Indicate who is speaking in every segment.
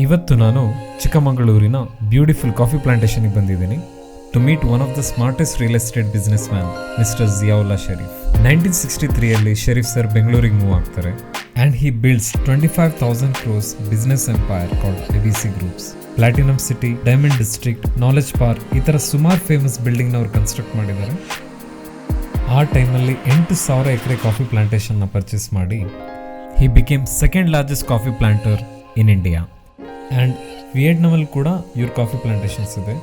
Speaker 1: ಇವತ್ತು ನಾನು ಚಿಕ್ಕಮಗಳೂರಿನ ಬ್ಯೂಟಿಫುಲ್ ಕಾಫಿ ಪ್ಲಾಂಟೇಶನ್ಗೆ ಬಂದಿದ್ದೀನಿ to meet one of the smartest real estate businessman mister Ziaulla Sharif. 1963 Sharif sir ಬೆಂಗಳೂರಿಗೆ ಮೂವ್ ಆಗ್ತಾರೆ and he builds 25,000 crores business empire called ABC groups. Platinum city, diamond district, knowledge park ಈ ಥರ ಸುಮಾರು ಫೇಮಸ್ ಬಿಲ್ಡಿಂಗ್ನ ಅವ್ರು construct ಮಾಡಿದ್ದಾರೆ. ಆ ಟೈಮಲ್ಲಿ 8,000 ಎಕರೆ ಕಾಫಿ ಪ್ಲಾಂಟೇಶನ್ನ ಪರ್ಚೇಸ್ ಮಾಡಿ he became second largest coffee planter in India. And ವಿಯೆಟ್ನಾಮಲ್ಲಿ ಕೂಡ ಇವ್ರ ಕಾಫಿ ಪ್ಲಾಂಟೇಶನ್ಸ್ ಇದೆ.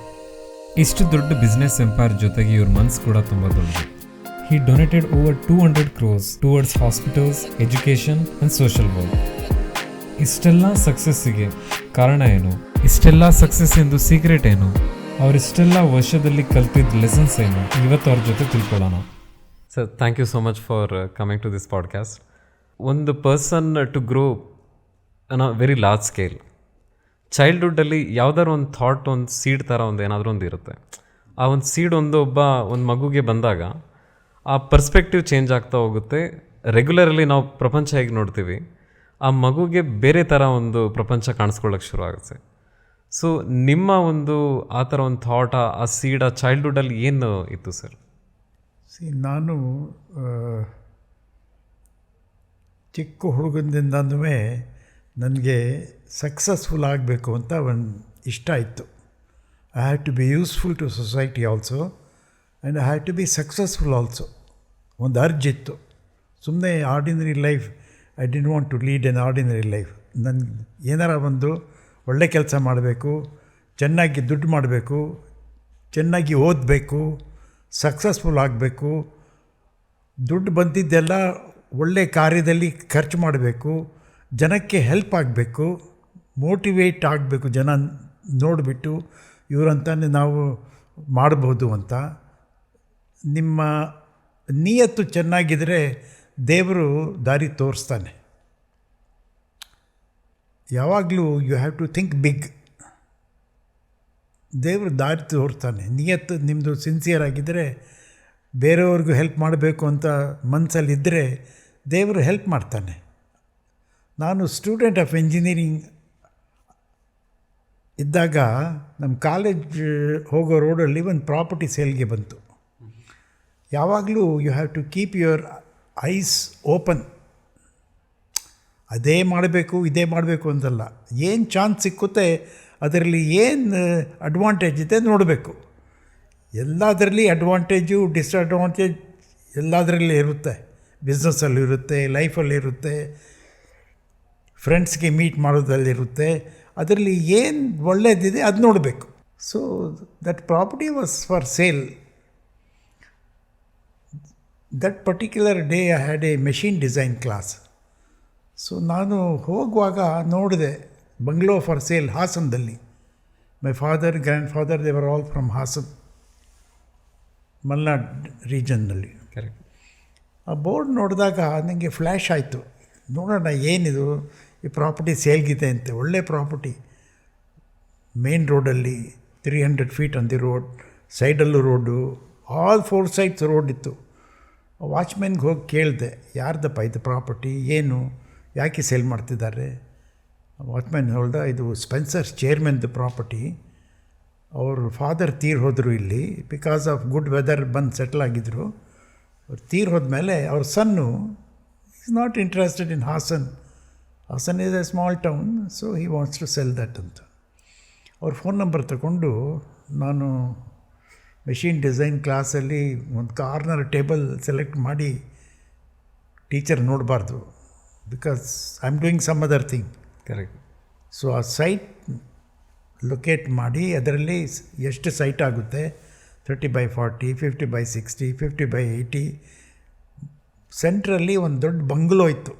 Speaker 1: ಇಷ್ಟು ದೊಡ್ಡ ಬಿಸ್ನೆಸ್ ಎಂಪೈರ್ ಜೊತೆಗೆ ಇವ್ರ ಮನ್ಸು ಕೂಡ ತುಂಬ ದೊಡ್ಡದು. He donated over 200 crores towards hospitals, education and social work. ಇಷ್ಟೆಲ್ಲ ಸಕ್ಸಸ್ಸಿಗೆ ಕಾರಣ ಏನು? ಇಷ್ಟೆಲ್ಲ ಸಕ್ಸಸ್ ಎಂದು ಸೀಕ್ರೆಟ್ ಏನು? ಅವರಿಷ್ಟೆಲ್ಲ ವರ್ಷದಲ್ಲಿ ಕಲ್ತಿದ್ದ ಲೆಸನ್ಸ್ ಏನು? ಇವತ್ತು ಅವ್ರ ಜೊತೆ ತಿಳ್ಕೊಳ್ಳೋಣ. Sir, thank you so much for coming to this podcast. ಒಂದು person to grow on a very large scale, ಚೈಲ್ಡ್ಹುಡ್ಡಲ್ಲಿ ಯಾವ್ದಾದ್ರು ಒಂದು ಥಾಟ್, ಒಂದು ಸೀಡ್ ಥರ ಒಂದು ಏನಾದರೂ ಒಂದು ಇರುತ್ತೆ. ಆ ಒಂದು ಸೀಡ್ ಒಂದು ಮಗುಗೆ ಬಂದಾಗ ಆ ಪರ್ಸ್ಪೆಕ್ಟಿವ್ ಚೇಂಜ್ ಆಗ್ತಾ ಹೋಗುತ್ತೆ. ರೆಗ್ಯುಲರಲ್ಲಿ ನಾವು ಪ್ರಪಂಚ ಹೇಗೆ ನೋಡ್ತೀವಿ, ಆ ಮಗುಗೆ ಬೇರೆ ಥರ ಒಂದು ಪ್ರಪಂಚ ಕಾಣಿಸ್ಕೊಳ್ಳೋಕ್ಕೆ ಶುರು ಆಗುತ್ತೆ. ಸೊ ನಿಮ್ಮ ಒಂದು ಆ ಥರ ಒಂದು ಥಾಟ್, ಆ ಸೀಡ್ ಆ ಚೈಲ್ಡ್ಹುಡ್ಡಲ್ಲಿ ಏನು ಇತ್ತು ಸರ್?
Speaker 2: ನಾನು ಚಿಕ್ಕ ಹುಡುಗನಿಂದನೂ ನನಗೆ ಸಕ್ಸಸ್ಫುಲ್ ಆಗಬೇಕು ಅಂತ ಒಂದು ಇಷ್ಟ ಇತ್ತು. I have to be useful to society also and I have to be successful also. ಒಂದು ಅರ್ಜ್ ಇತ್ತು. ಸುಮ್ಮನೆ ordinary life, I didn't want to lead an ordinary life. ನನಗೆ ಏನಾರ ಒಂದು ಒಳ್ಳೆ ಕೆಲಸ ಮಾಡಬೇಕು, ಚೆನ್ನಾಗಿ ದುಡ್ಡು ಮಾಡಬೇಕು, ಚೆನ್ನಾಗಿ ಓದಬೇಕು, ಸಕ್ಸಸ್ಫುಲ್ ಆಗಬೇಕು, ದುಡ್ಡು ಬಂದಿದ್ದೆಲ್ಲ ಒಳ್ಳೆ ಕಾರ್ಯದಲ್ಲಿ ಖರ್ಚು ಮಾಡಬೇಕು, ಜನಕ್ಕೆ ಹೆಲ್ಪ್ ಆಗಬೇಕು, ಮೋಟಿವೇಟ್ ಆಗಬೇಕು, ಜನ ನೋಡಿಬಿಟ್ಟು ಇವರಂತಾನೆ ನಾವು ಮಾಡ್ಬೋದು ಅಂತ. ನಿಮ್ಮ ನಿಯತ್ತು ಚೆನ್ನಾಗಿದ್ದರೆ ದೇವರು ದಾರಿ ತೋರಿಸ್ತಾನೆ. ಯಾವಾಗಲೂ you have to think big. ದೇವರು ದಾರಿ ತೋರಿಸ್ತಾನೆ. ನಿಯತ್ತು ನಿಮ್ಮದು ಸಿನ್ಸಿಯರ್ ಆಗಿದ್ದರೆ, ಬೇರೆಯವ್ರಿಗೂ ಹೆಲ್ಪ್ ಮಾಡಬೇಕು ಅಂತ ಮನಸ್ಸಲ್ಲಿದ್ದರೆ ದೇವರು ಹೆಲ್ಪ್ ಮಾಡ್ತಾನೆ. ನಾನು ಸ್ಟೂಡೆಂಟ್ ಆಫ್ ಇಂಜಿನಿಯರಿಂಗ್ ಇದ್ದಾಗ ನಮ್ಮ ಕಾಲೇಜ್ ಹೋಗೋ ರೋಡಲ್ಲಿ ಒಂದು ಪ್ರಾಪರ್ಟಿ ಸೇಲ್ಗೆ ಬಂತು. ಯಾವಾಗಲೂ you have to keep your eyes open. ಅದೇ ಮಾಡಬೇಕು, ಇದೇ ಮಾಡಬೇಕು ಅಂತಲ್ಲ. ಏನು ಚಾನ್ಸ್ ಸಿಕ್ಕುತ್ತೆ ಅದರಲ್ಲಿ ಏನು ಅಡ್ವಾಂಟೇಜ್ ಇದೆ ನೋಡಬೇಕು. ಎಲ್ಲದರಲ್ಲಿ ಅಡ್ವಾಂಟೇಜು, ಡಿಸ್ಅಡ್ವಾಂಟೇಜ್ ಎಲ್ಲದರಲ್ಲಿ ಇರುತ್ತೆ. ಬಿಸ್ನೆಸ್ಸಲ್ಲಿರುತ್ತೆ, ಲೈಫಲ್ಲಿರುತ್ತೆ, ಫ್ರೆಂಡ್ಸ್ಗೆ ಮೀಟ್ ಮಾಡೋದಲ್ಲಿರುತ್ತೆ. ಅದರಲ್ಲಿ ಏನು ಒಳ್ಳೆಯದಿದೆ ಅದು ನೋಡಬೇಕು. So that property was for sale. That particular day I had a machine design class. So ನಾನು ಹೋಗುವಾಗ ನೋಡಿದೆ ಬಂಗ್ಲೋ ಫಾರ್ ಸೇಲ್ ಹಾಸನದಲ್ಲಿ. My father, grandfather, they were all from Hassan, Malnad ರೀಜನ್ನಲ್ಲಿ.
Speaker 1: ಕರೆಕ್ಟ್.
Speaker 2: ಆ ಬೋರ್ಡ್ ನೋಡಿದಾಗ ನನಗೆ ಫ್ಲ್ಯಾಶ್ ಆಯಿತು. ನೋಡೋಣ ಏನಿದು, ಈ ಪ್ರಾಪರ್ಟಿ ಸೇಲ್ಗಿದೆ ಅಂತೆ. ಒಳ್ಳೆ ಪ್ರಾಪರ್ಟಿ, ಮೇನ್ ರೋಡಲ್ಲಿ 300 feet ಆನ್ ದಿ ರೋಡ್, ಸೈಡಲ್ಲೂ ರೋಡು, ಆಲ್ 4 sides ರೋಡ್ ಇತ್ತು. ವಾಚ್ಮೆನ್ಗೆ ಹೋಗಿ ಕೇಳಿದೆ, ಯಾರ್ದಪ್ಪ ಇದು ಪ್ರಾಪರ್ಟಿ, ಏನು, ಯಾಕೆ ಸೇಲ್ ಮಾಡ್ತಿದ್ದಾರೆ? ವಾಚ್ಮೆನ್ ಹೇಳ್ದ, ಇದು ಸ್ಪೆನ್ಸರ್ಸ್ ಚೇರ್ಮನ್ದು ಪ್ರಾಪರ್ಟಿ. ಅವ್ರ ಫಾದರ್ ತೀರ್ ಹೋದರು ಇಲ್ಲಿ. ಬಿಕಾಸ್ ಆಫ್ ಗುಡ್ ವೆದರ್ ಬಂದು ಸೆಟ್ಲ್ ಆಗಿದ್ದರು. ಅವ್ರು ತೀರ್ ಹೋದ್ಮೇಲೆ ಅವ್ರ son is not interested in Hassan. Hassan is a small town, so he wants to sell that ಅಂತ. ಅವ್ರ ಫೋನ್ ನಂಬರ್ ತಗೊಂಡು ನಾನು ಮೆಷಿನ್ ಡಿಸೈನ್ ಕ್ಲಾಸಲ್ಲಿ ಒಂದು ಕಾರ್ನರ್ ಟೇಬಲ್ ಸೆಲೆಕ್ಟ್ ಮಾಡಿ, ಟೀಚರ್ ನೋಡಬಾರ್ದು because I am doing some other thing.
Speaker 1: Correct.
Speaker 2: So ಆ site locate ಮಾಡಿ, ಅದರಲ್ಲಿ ಎಷ್ಟು ಸೈಟ್ ಆಗುತ್ತೆ, 30x40, 50x60, 50x80. ಸೆಂಟ್ರಲ್ಲಿ ಒಂದು ದೊಡ್ಡ ಬಂಗ್ಲೋ ಇತ್ತು.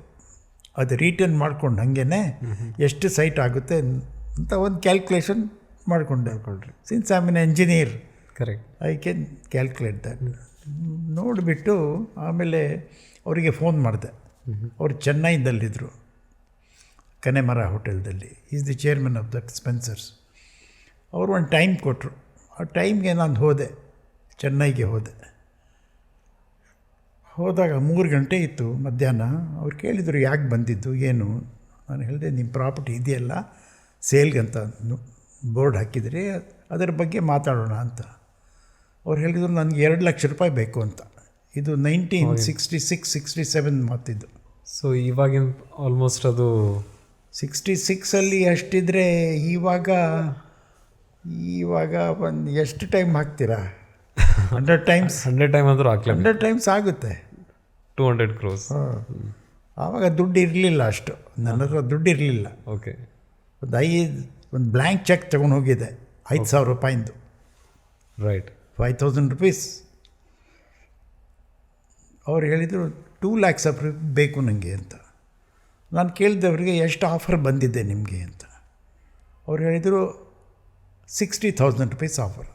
Speaker 2: ಅದು ರೀಟರ್ನ್ ಮಾಡ್ಕೊಂಡು ಹಾಗೇ ಎಷ್ಟು ಸೈಟ್ ಆಗುತ್ತೆ ಅಂತ ಒಂದು ಕ್ಯಾಲ್ಕುಲೇಷನ್ ಮಾಡಿಕೊಂಡೆ. Since I am an engineer,
Speaker 1: correct,
Speaker 2: I can calculate that. ನೋಡಿಬಿಟ್ಟು ಆಮೇಲೆ ಅವರಿಗೆ ಫೋನ್ ಮಾಡಿದೆ. ಅವರು ಚೆನ್ನೈದಲ್ಲಿದ್ದರು, ಕನೆಮರ ಹೋಟೆಲ್ದಲ್ಲಿ. Is the chairman of that Spencer's. ಅವರು ಒಂದು ಟೈಮ್ ಕೊಟ್ಟರು. ಆ ಟೈಮ್ಗೆ ನಾನು ಹೋದೆ, ಚೆನ್ನೈಗೆ ಹೋದೆ. ಹೋದಾಗ 3 ಗಂಟೆ ಇತ್ತು ಮಧ್ಯಾಹ್ನ. ಅವ್ರು ಕೇಳಿದರು ಯಾಕೆ ಬಂದಿದ್ದು ಏನು. ನಾನು ಹೇಳಿದೆ, ನಿಮ್ಮ ಪ್ರಾಪರ್ಟಿ ಇದೆಯಲ್ಲ ಸೇಲ್ಗಂತ ಬೋರ್ಡ್ ಹಾಕಿದರೆ ಅದರ ಬಗ್ಗೆ ಮಾತಾಡೋಣ ಅಂತ. ಅವ್ರು ಹೇಳಿದರು ನನಗೆ 2 ಲಕ್ಷ ರೂಪಾಯಿ ಬೇಕು ಅಂತ. ಇದು 1966-67 ಮಾತಿದ್ದು.
Speaker 1: ಸೊ ಇವಾಗಿನ ಆಲ್ಮೋಸ್ಟ್ ಅದು
Speaker 2: 66ಅಲ್ಲಿ ಅಷ್ಟಿದ್ರೆ ಇವಾಗ ಒಂದು ಎಷ್ಟು ಟೈಮ್ ಹಾಕ್ತೀರಾ? 100 ಟೈಮ್ಸ್
Speaker 1: 100 ಟೈಮ್ ಅಂದರೂ ಹಾಕ್ಲಿ,
Speaker 2: 100 ಟೈಮ್ಸ್ ಆಗುತ್ತೆ.
Speaker 1: 200 crores.
Speaker 2: ಆವಾಗ ದುಡ್ಡು ಇರಲಿಲ್ಲ ಅಷ್ಟು, ನನ್ನ ಹತ್ರ ದುಡ್ಡು ಇರಲಿಲ್ಲ.
Speaker 1: ಓಕೆ.
Speaker 2: ಒಂದು ಬ್ಲ್ಯಾಂಕ್ ಚೆಕ್ ತೊಗೊಂಡು ಹೋಗಿದ್ದೆ 5,000 ರೂಪಾಯಿಂದು.
Speaker 1: ರೈಟ್.
Speaker 2: 5,000 rupees. ಅವ್ರು ಹೇಳಿದರು 2 lakhs ಬೇಕು ನನಗೆ ಅಂತ. ನಾನು ಕೇಳಿದವ್ರಿಗೆ ಎಷ್ಟು ಆಫರ್ ಬಂದಿದೆ ನಿಮಗೆ ಅಂತ. ಅವ್ರು ಹೇಳಿದರು 60,000 rupees ಆಫರ್,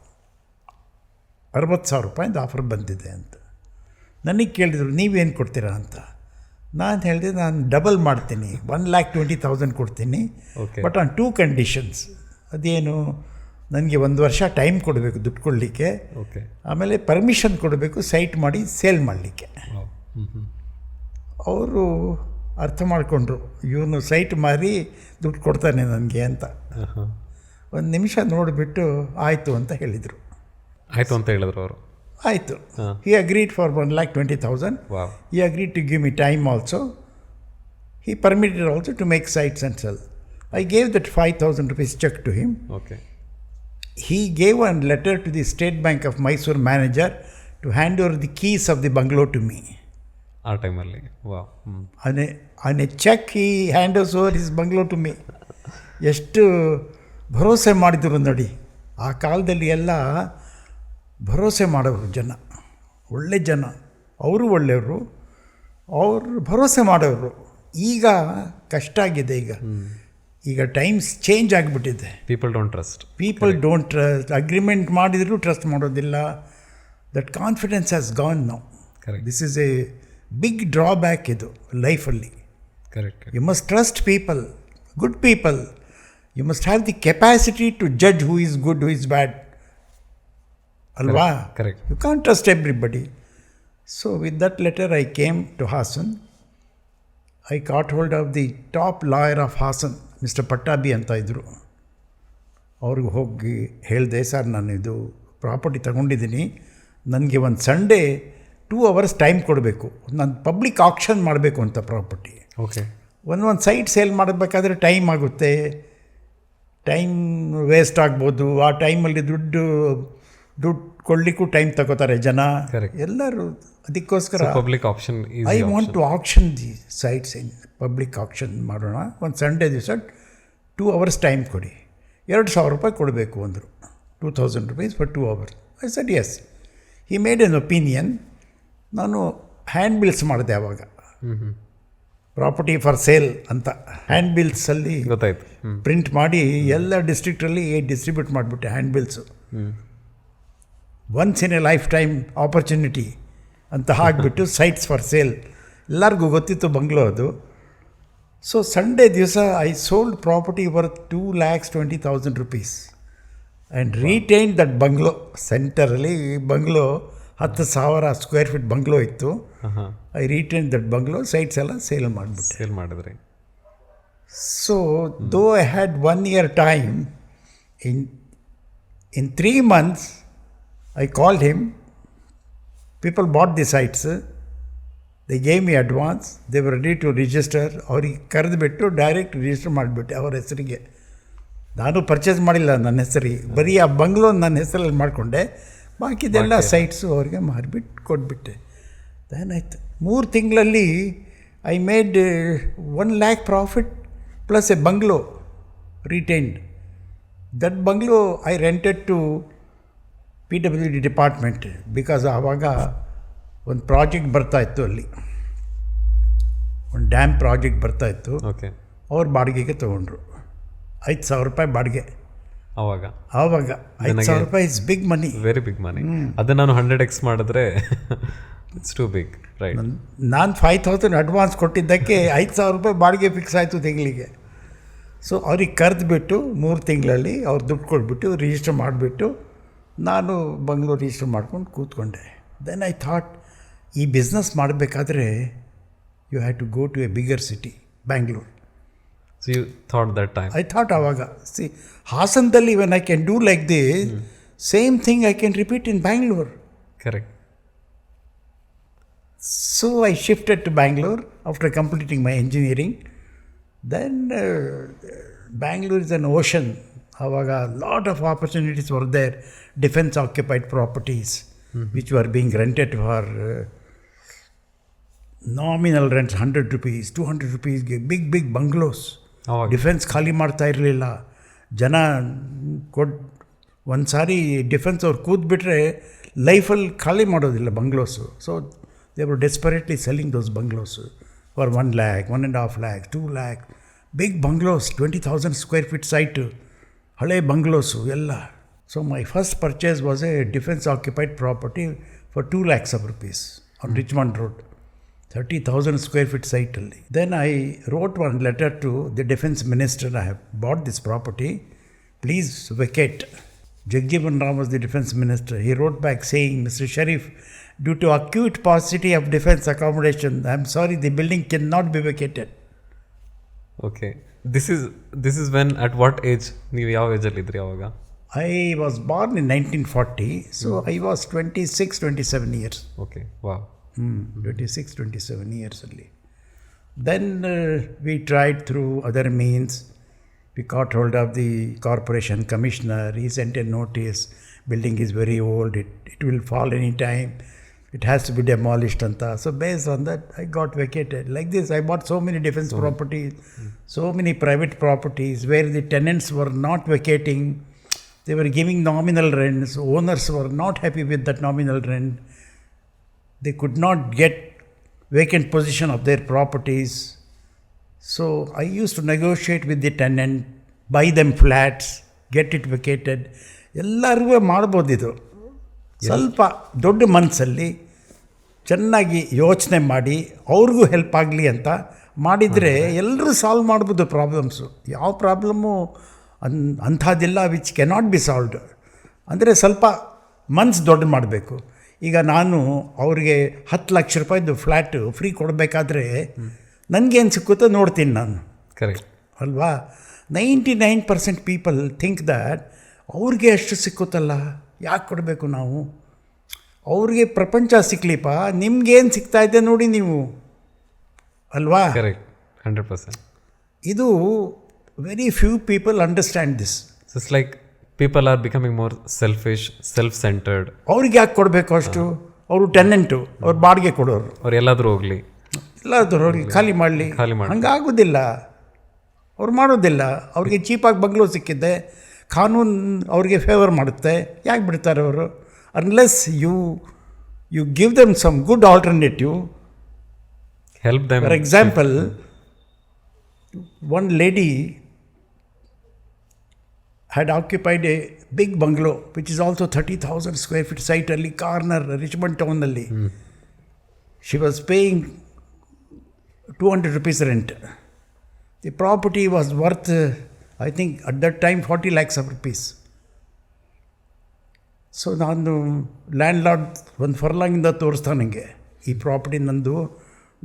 Speaker 2: 60,000 ರೂಪಾಯಿಂದ ಆಫರ್ ಬಂದಿದೆ ಅಂತ. ನನಗೆ ಕೇಳಿದರು ನೀವೇನು ಕೊಡ್ತೀರಾ ಅಂತ. ನಾನು ಹೇಳಿದೆ ನಾನು ಡಬಲ್ ಮಾಡ್ತೀನಿ, 1,20,000 ಕೊಡ್ತೀನಿ, ಬಟ್ ಆನ್ 2 ಕಂಡೀಷನ್ಸ್. ಅದೇನು, ನನಗೆ 1 ವರ್ಷ ಟೈಮ್ ಕೊಡಬೇಕು ದುಡ್ಡು ಕೊಡಲಿಕ್ಕೆ, ಆಮೇಲೆ ಪರ್ಮಿಷನ್ ಕೊಡಬೇಕು ಸೈಟ್ ಮಾಡಿ ಸೇಲ್ ಮಾಡಲಿಕ್ಕೆ. ಅವರು ಅರ್ಥ ಮಾಡಿಕೊಂಡ್ರು, ಇವನು ಸೈಟ್ ಮಾರಿ ದುಡ್ಡು ಕೊಡ್ತಾನೆ ನನಗೆ ಅಂತ. ಒಂದು ನಿಮಿಷ ನೋಡಿಬಿಟ್ಟು ಆಯಿತು ಅಂತ ಹೇಳಿದರು.
Speaker 1: ಆಯಿತು ಅಂತ ಹೇಳಿದ್ರು ಅವರು.
Speaker 2: ಆಯಿತು. He agreed for 1,20,000. He agreed to give me time also. He permitted also to make sites and sell. I gave that 5,000 rupees cheque to him.
Speaker 1: Okay.
Speaker 2: He gave a letter to the State Bank of Mysore manager to hand over the keys of the bungalow to me.
Speaker 1: ಆ ಟೈಮಲ್ಲಿ wow.
Speaker 2: On a check he hands over his bungalow to me. ಎಷ್ಟು ಭರೋಸೆ ಮಾಡಿದರು ನೋಡಿ. ಆ ಕಾಲದಲ್ಲಿ ಎಲ್ಲ ಭರೋಸೆ ಮಾಡೋರು ಜನ, ಒಳ್ಳೆ ಜನ, ಅವರು ಒಳ್ಳೆಯವರು, ಅವರು ಭರೋಸೆ ಮಾಡೋರು. ಈಗ ಕಷ್ಟ ಆಗಿದೆ. ಈಗ ಟೈಮ್ಸ್ ಚೇಂಜ್ ಆಗಿಬಿಟ್ಟಿದೆ.
Speaker 1: People don't
Speaker 2: trust. ಅಗ್ರಿಮೆಂಟ್ ಮಾಡಿದರೂ ಟ್ರಸ್ಟ್ ಮಾಡೋದಿಲ್ಲ. That confidence has gone now. This is a big drawback ಇದು ಲೈಫಲ್ಲಿ. You must trust people, good people. You must have the capacity to judge who is good, who is bad, ಅಲ್ವಾ? You can't trust everybody. So with that letter I came to Hassan. I caught hold of the top lawyer of Hassan, mister Pattabhi ಅಂತ ಇದ್ದರು. ಅವ್ರಿಗೆ ಹೋಗಿ ಹೇಳಿದೆ, sir ನಾನು ಇದು property ತಗೊಂಡಿದ್ದೀನಿ, ನನಗೆ ಒಂದು ಸಂಡೇ 2 hours ಟೈಮ್ ಕೊಡಬೇಕು, ನಾನು ಪಬ್ಲಿಕ್ ಆಕ್ಷನ್ ಮಾಡಬೇಕು ಅಂತ ಪ್ರಾಪರ್ಟಿ.
Speaker 1: ಓಕೆ.
Speaker 2: ಒಂದು ಸೈಟ್ ಸೇಲ್ ಮಾಡಬೇಕಾದ್ರೆ ಟೈಮ್ ಆಗುತ್ತೆ, ಟೈಮ್ ವೇಸ್ಟ್ ಆಗ್ಬೋದು. ಆ ಟೈಮಲ್ಲಿ ದುಡ್ಡು ಕೊಡಲಿಕ್ಕೂ ಟೈಮ್ ತಗೋತಾರೆ ಜನ ಎಲ್ಲರೂ. ಅದಕ್ಕೋಸ್ಕರ
Speaker 1: public auction,
Speaker 2: I want to auction the sites in public auction ಮಾಡೋಣ. ಒಂದು ಸಂಡೇ ದಿವಸ 2 hours ಟೈಮ್ ಕೊಡಿ, 2,000 ರೂಪಾಯಿ ಕೊಡಬೇಕು ಅಂದರು. 2,000 rupees for 2 hours. I said yes. He made an opinion. ನಾನು ಹ್ಯಾಂಡ್ ಬಿಲ್ಸ್ ಮಾಡಿದೆ ಆವಾಗ, ಪ್ರಾಪರ್ಟಿ ಫಾರ್ ಸೇಲ್ ಅಂತ ಹ್ಯಾಂಡ್ ಬಿಲ್ಸಲ್ಲಿ
Speaker 1: ಗೊತ್ತಾಯ್ತು,
Speaker 2: ಪ್ರಿಂಟ್ ಮಾಡಿ ಎಲ್ಲ ಡಿಸ್ಟ್ರಿಕ್ಟಲ್ಲಿ ಡಿಸ್ಟ್ರಿಬ್ಯೂಟ್ ಮಾಡಿಬಿಟ್ಟೆ hand bills. Once in a lifetime opportunity ಅಂತ ಹಾಕಿಬಿಟ್ಟು ಸೈಟ್ಸ್ ಫಾರ್ ಸೇಲ್. ಎಲ್ಲರಿಗೂ ಗೊತ್ತಿತ್ತು ಬಂಗ್ಲೋ ಅದು. ಸೊ ಸಂಡೇ ದಿವಸ I sold property worth 2,20,000 rupees and retain that bungalow. ಸೆಂಟರಲ್ಲಿ ಬಂಗ್ಲೋ 10,000 square feet ಬಂಗ್ಲೋ ಇತ್ತು. I retain that bungalow. Sites ಎಲ್ಲ ಸೇಲ್
Speaker 1: ಮಾಡಿದ್ರಿ.
Speaker 2: So though I had 1 year time, in 3 months I called him. People bought the sites. They gave me advance. They were ready to register. ಅವ್ರಿಗೆ ಕರೆದುಬಿಟ್ಟು direct register ಮಾಡಿಬಿಟ್ಟೆ ಅವ್ರ ಹೆಸರಿಗೆ. ನಾನು purchase ಮಾಡಿಲ್ಲ ನನ್ನ ಹೆಸರಿಗೆ, ಬರೀ ಆ ಬಂಗ್ಲೋ ನನ್ನ ಹೆಸರಲ್ಲಿ ಮಾಡಿಕೊಂಡೆ. ಬಾಕಿದೆಲ್ಲ ಸೈಟ್ಸು ಅವ್ರಿಗೆ ಮಾರಿಬಿಟ್ಟು ಕೊಟ್ಬಿಟ್ಟೆ. ಏನಾಯ್ತು, 3 ತಿಂಗಳಲ್ಲಿ I made 1 lakh profit plus a bungalow retained. That bungalow I rented to PWD department. Because ಆವಾಗ ಒಂದು ಪ್ರಾಜೆಕ್ಟ್ ಬರ್ತಾಯಿತ್ತು, ಅಲ್ಲಿ ಒಂದು ಡ್ಯಾಮ್ ಪ್ರಾಜೆಕ್ಟ್ ಬರ್ತಾಯಿತ್ತು. ಅವ್ರು ಬಾಡಿಗೆಗೆ ತೊಗೊಂಡ್ರು 5,000 ರೂಪಾಯಿ ಬಾಡಿಗೆ. ಆವಾಗ 5,000 ರೂಪಾಯಿ is big money,
Speaker 1: very big money. ಅದನ್ನು ನಾನು 100x ಮಾಡಿದ್ರೆ ಇಟ್ಸ್ ಟು ಬಿಗ್, ರೈಟ್?
Speaker 2: ನಾನು 5,000 ಅಡ್ವಾನ್ಸ್ ಕೊಟ್ಟಿದ್ದಕ್ಕೆ 5,000 ರೂಪಾಯಿ ಬಾಡಿಗೆ ಫಿಕ್ಸ್ ಆಯಿತು ತಿಂಗಳಿಗೆ. ಸೊ ಅವ್ರಿಗೆ ಕರೆದುಬಿಟ್ಟು 3 ತಿಂಗಳಲ್ಲಿ ಅವ್ರು ದುಡ್ಡು ಕೊಟ್ಬಿಟ್ಟು ರಿಜಿಸ್ಟರ್ ಮಾಡಿಬಿಟ್ಟು ನಾನು ಬಂಗ್ಳೂರು ರಿಜಿಸ್ಟರ್ ಮಾಡ್ಕೊಂಡು ಕೂತ್ಕೊಂಡೆ. ದೆನ್ ಐ ಥಾಟ್, ಈ ಬಿಸ್ನೆಸ್ ಮಾಡಬೇಕಾದ್ರೆ you have to go to a bigger city, Bangalore.
Speaker 1: So you thought that time?
Speaker 2: I thought ಆವಾಗ ಸಿ ಹಾಸನದಲ್ಲಿ when I can do like this, same thing I can repeat in Bangalore.
Speaker 1: Correct.
Speaker 2: So I shifted to Bangalore after completing my engineering. Then Bangalore is an ocean. Avaga lot of opportunities were there. Defense occupied properties which were being rented for nominal rents, 100 rupees, 200 rupees, big bungalows. Defence ಖಾಲಿ ಮಾಡ್ತಾ ಇರಲಿಲ್ಲ ಜನ. ಒಂದು ಸಾರಿ defence ಅವ್ರು ಕೂತ್ಬಿಟ್ರೆ ಲೈಫಲ್ಲಿ ಖಾಲಿ ಮಾಡೋದಿಲ್ಲ bungalows. So they were desperately selling those bungalows for 1 lakh, 1.5 lakh, 2 lakh. Big bungalows, 20,000 square feet site, ಹಳೆ ಬಂಗ್ಲೋಸು ಎಲ್ಲ. So my first purchase was a defence occupied property for 2 lakhs of rupees on Richmond Road. 30,000 square feet site only. Then I wrote one letter to the defense minister. I have bought this property. Please vacate. Jagjivan Ram was the defense minister. He wrote back saying, Mr. Sharif, due to acute paucity of defense accommodation, I am sorry, the building cannot be vacated.
Speaker 1: Okay. This is when, at what age? ನೀವು ಯಾವ ಏಜಲ್ಲಿ ಇದ್ರಿ ಅವಾಗ?
Speaker 2: I was born in 1940, so I was 26, 27 years.
Speaker 1: Okay, wow.
Speaker 2: 26, 27 years only. Then we tried through other means. We caught hold of the corporation commissioner. He sent a notice. Building is very old. It will fall any time. It has to be demolished. Anta. So based on that, I got vacated. Like this, I bought so many defense properties, so many private properties where the tenants were not vacating. They were giving nominal rents. Owners were not happy with that nominal rent. They could not get vacant possession of their properties. So I used to negotiate with the tenant, buy them flats, get it vacated. ಎಲ್ಲರಿಗೂ ಮಾಡ್ಬೋದಿದು. ಸ್ವಲ್ಪ ದೊಡ್ಡ ಮನಸ್ಸಲ್ಲಿ ಚೆನ್ನಾಗಿ ಯೋಚನೆ ಮಾಡಿ ಅವ್ರಿಗೂ help ಆಗಲಿ ಅಂತ ಮಾಡಿದರೆ ಎಲ್ಲರೂ ಸಾಲ್ವ್ ಮಾಡ್ಬೋದು ಪ್ರಾಬ್ಲಮ್ಸು. ಯಾವ ಪ್ರಾಬ್ಲಮ್ಮು ಅಂಥದ್ದಿಲ್ಲ ವಿಚ್ ಕೆನಾಟ್ ಬಿ ಸಾಲ್ವ್ಡ್. ಅಂದರೆ ಸ್ವಲ್ಪ ಮನ್ಸು ದೊಡ್ಡ ಮಾಡಬೇಕು. ಈಗ ನಾನು ಅವ್ರಿಗೆ 10 ಲಕ್ಷ ರೂಪಾಯಿದು ಫ್ಲ್ಯಾಟು ಫ್ರೀ ಕೊಡಬೇಕಾದ್ರೆ ನನಗೇನು ಸಿಕ್ಕುತ್ತೋ ನೋಡ್ತೀನಿ ನಾನು.
Speaker 1: ಕರೆಕ್ಟ್
Speaker 2: ಅಲ್ವಾ? 99% ಪೀಪಲ್ ಥಿಂಕ್ ದ್ಯಾಟ್ ಅವ್ರಿಗೆ ಎಷ್ಟು ಸಿಕ್ಕುತ್ತಲ್ಲ, ಯಾಕೆ ಕೊಡಬೇಕು ನಾವು? ಅವ್ರಿಗೆ ಪ್ರಪಂಚ ಸಿಕ್ಕಲಿಪ್ಪ, ನಿಮ್ಗೇನು ಸಿಗ್ತಾಯಿದೆ ನೋಡಿ ನೀವು, ಅಲ್ವಾ?
Speaker 1: ಕರೆಕ್ಟ್, 100%.
Speaker 2: ಇದು very few people understand this.
Speaker 1: It's like people are becoming more selfish, self centred.
Speaker 2: ಅವ್ರಿಗೆ ಯಾಕೆ ಕೊಡಬೇಕು ಅಷ್ಟು? ಅವರು ಟೆನೆಂಟು, ಅವ್ರು ಬಾಡಿಗೆ ಕೊಡೋರು.
Speaker 1: ಅವ್ರು ಎಲ್ಲಾದರೂ ಹೋಗಲಿ,
Speaker 2: ಎಲ್ಲಾದರೂ ಹೋಗಲಿ, ಖಾಲಿ ಮಾಡಲಿ. ಹಂಗಾಗೋದಿಲ್ಲ, ಅವ್ರು ಮಾಡೋದಿಲ್ಲ. ಅವ್ರಿಗೆ ಚೀಪಾಗಿ ಬಂಗ್ಲೋ ಸಿಕ್ಕಿದ್ದೆ, ಕಾನೂನು ಅವ್ರಿಗೆ ಫೇವರ್ ಮಾಡುತ್ತೆ, ಯಾಕೆ ಬಿಡ್ತಾರೆ ಅವರು? Unless you give them some good alternative,
Speaker 1: help them.
Speaker 2: For example, one lady had occupied a big bungalow which is also 30,000 square feet site ಅಲ್ಲಿ ಕಾರ್ನರ್ ರಿಚ್ಮಂಡ್ ಟೌನಲ್ಲಿ. She was paying 200 rupees rent. The property was worth, I think at that time, 40 lakhs of rupees. So ನಾನು landlord ಒಂದು ಫರ್ಲಾಂಗಿಂದ ತೋರಿಸ್ತಾ ನನಗೆ ಈ property ನಂದು,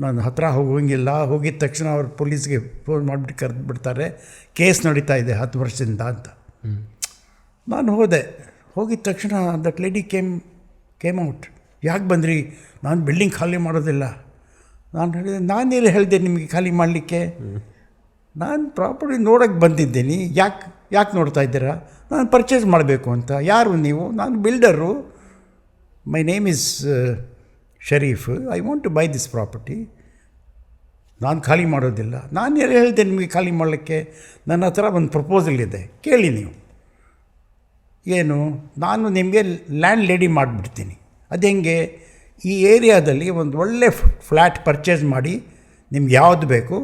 Speaker 2: ನಾನು ಹತ್ರ ಹೋಗೋಂಗಿಲ್ಲ. ಹೋಗಿದ ತಕ್ಷಣ ಅವ್ರು ಪೊಲೀಸ್ಗೆ ಫೋನ್ ಮಾಡಿಬಿಟ್ಟು ಕರೆದು ಬಿಡ್ತಾರೆ, ಕೇಸ್ ನಡೀತಾ ಇದೆ 10 ವರ್ಷದಿಂದ ಅಂತ. ನಾನು ಹೋಗಿದ ತಕ್ಷಣ ದಟ್ ಲೇಡಿ ಕೇಮ್ ಔಟ್. ಯಾಕೆ ಬಂದ್ರಿ? ನಾನು ಬಿಲ್ಡಿಂಗ್ ಖಾಲಿ ಮಾಡೋದಿಲ್ಲ. ನಾನು ಹೇಳಿದೆ, ನಾನೆಲ್ಲಿ ಹೇಳಿದೆ ನಿಮಗೆ ಖಾಲಿ ಮಾಡಲಿಕ್ಕೆ? ನಾನು ಪ್ರಾಪರ್ಟಿ ನೋಡೋಕ್ಕೆ ಬಂದಿದ್ದೀನಿ. ಯಾಕೆ ನೋಡ್ತಾ ಇದ್ದೀರಾ? ನಾನು ಪರ್ಚೇಸ್ ಮಾಡಬೇಕು ಅಂತ. ಯಾರು ನೀವು? ನಾನು builder. My name is Sharif. I want to buy this property. ನಾನು ಖಾಲಿ ಮಾಡೋದಿಲ್ಲ. ನಾನು ಎಲ್ಲಿ ಹೇಳಿದೆ ನಿಮಗೆ ಖಾಲಿ ಮಾಡಲಿಕ್ಕೆ? ನನ್ನ ಹತ್ರ ಒಂದು ಪ್ರಪೋಸಲ್ ಇದೆ, ಕೇಳಿ ನೀವು. ಏನು? ನಾನು ನಿಮಗೆ ಲ್ಯಾಂಡ್ ಲೇಡಿ ಮಾಡಿಬಿಡ್ತೀನಿ. ಅದು ಹೆಂಗೆ? ಈ ಏರಿಯಾದಲ್ಲಿ ಒಂದು ಒಳ್ಳೆ ಫ್ಲ್ಯಾಟ್ ಪರ್ಚೇಸ್ ಮಾಡಿ ನಿಮ್ಗೆ ಯಾವುದು ಬೇಕು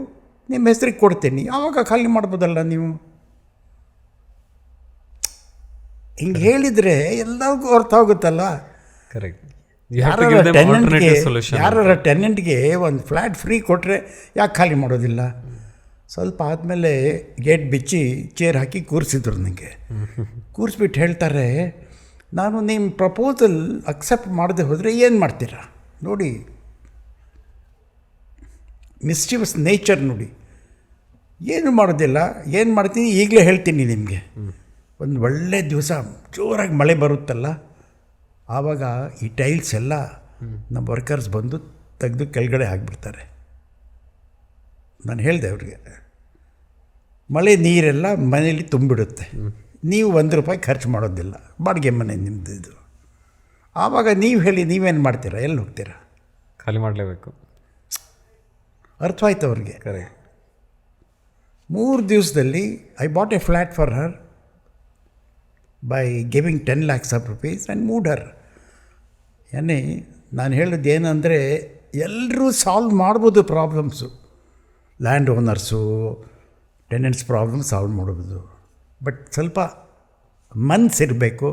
Speaker 2: ನಿಮ್ಮ ಹೆಸ್ರಿಗೆ ಕೊಡ್ತೀನಿ, ಆವಾಗ ಖಾಲಿ ಮಾಡ್ಬೋದಲ್ಲ ನೀವು. ಹಿಂಗೆ ಹೇಳಿದರೆ ಎಲ್ಲರಿಗೂ ಅರ್ಥ ಆಗುತ್ತಲ್ಲ.
Speaker 1: ಕರೆಕ್ಟ್.
Speaker 2: ಯಾರ ಟೆನೆಂಟ್ಗೆ ಒಂದು ಫ್ಲ್ಯಾಟ್ ಫ್ರೀ ಕೊಟ್ಟರೆ ಯಾಕೆ ಖಾಲಿ ಮಾಡೋದಿಲ್ಲ? ಸ್ವಲ್ಪ ಆದಮೇಲೆ ಗೇಟ್ ಬಿಚ್ಚಿ ಚೇರ್ ಹಾಕಿ ಕೂರಿಸಿದ್ರು ನನಗೆ. ಕೂರಿಸ್ಬಿಟ್ಟು ಹೇಳ್ತಾರೆ, ನಾನು ನಿಮ್ಮ ಪ್ರಪೋಸಲ್ ಅಕ್ಸೆಪ್ಟ್ ಮಾಡದೆ ಹೋದರೆ ಏನು ಮಾಡ್ತೀರಾ? ನೋಡಿ, ಮಿಸ್ಚಿವಸ್ ನೇಚರ್ ನೋಡಿ. ಏನು ಮಾಡೋದಿಲ್ಲ, ಏನು ಮಾಡ್ತೀನಿ ಈಗಲೇ ಹೇಳ್ತೀನಿ ನಿಮಗೆ. ಒಂದು ಒಳ್ಳೆ ದಿವಸ ಜೋರಾಗಿ ಮಳೆ ಬರುತ್ತಲ್ಲ, ಆವಾಗ ಈ ಟೈಲ್ಸ್ ಎಲ್ಲ ನಮ್ಮ ವರ್ಕರ್ಸ್ ಬಂದು ತೆಗೆದು ಕೆಳಗಡೆ ಹಾಕಿಬಿಡ್ತಾರೆ. ನಾನು ಹೇಳಿದೆ ಅವ್ರಿಗೆ, ಮಳೆ ನೀರೆಲ್ಲ ಮನೆಯಲ್ಲಿ ತುಂಬಿಡುತ್ತೆ, ನೀವು ₹1 ಖರ್ಚು ಮಾಡೋದಿಲ್ಲ, ಬಾಡಿಗೆ ಮನೆ ನಿಮ್ಮದು ಇದು. ಆವಾಗ ನೀವು ಹೇಳಿ ನೀವೇನು ಮಾಡ್ತೀರಾ, ಎಲ್ಲಿ ಹೋಗ್ತೀರಾ?
Speaker 1: ಖಾಲಿ ಮಾಡಲೇಬೇಕು.
Speaker 2: ಅರ್ಥವಾಯ್ತು ಅವ್ರಿಗೆ.
Speaker 1: ಕರೆಕ್ಟ್.
Speaker 2: 3 ದಿವಸದಲ್ಲಿ I bought a flat for her by giving 10 lakhs of rupees and moved her. ಏನೇ ನಾನು ಹೇಳೋದು ಏನಂದರೆ, ಎಲ್ಲರೂ ಸಾಲ್ವ್ ಮಾಡ್ಬೋದು problems. Landowners, tenants problem solve ಮಾಡ್ಬೋದು. ಬಟ್ ಸ್ವಲ್ಪ ಮನಸ್ಸಿರಬೇಕು,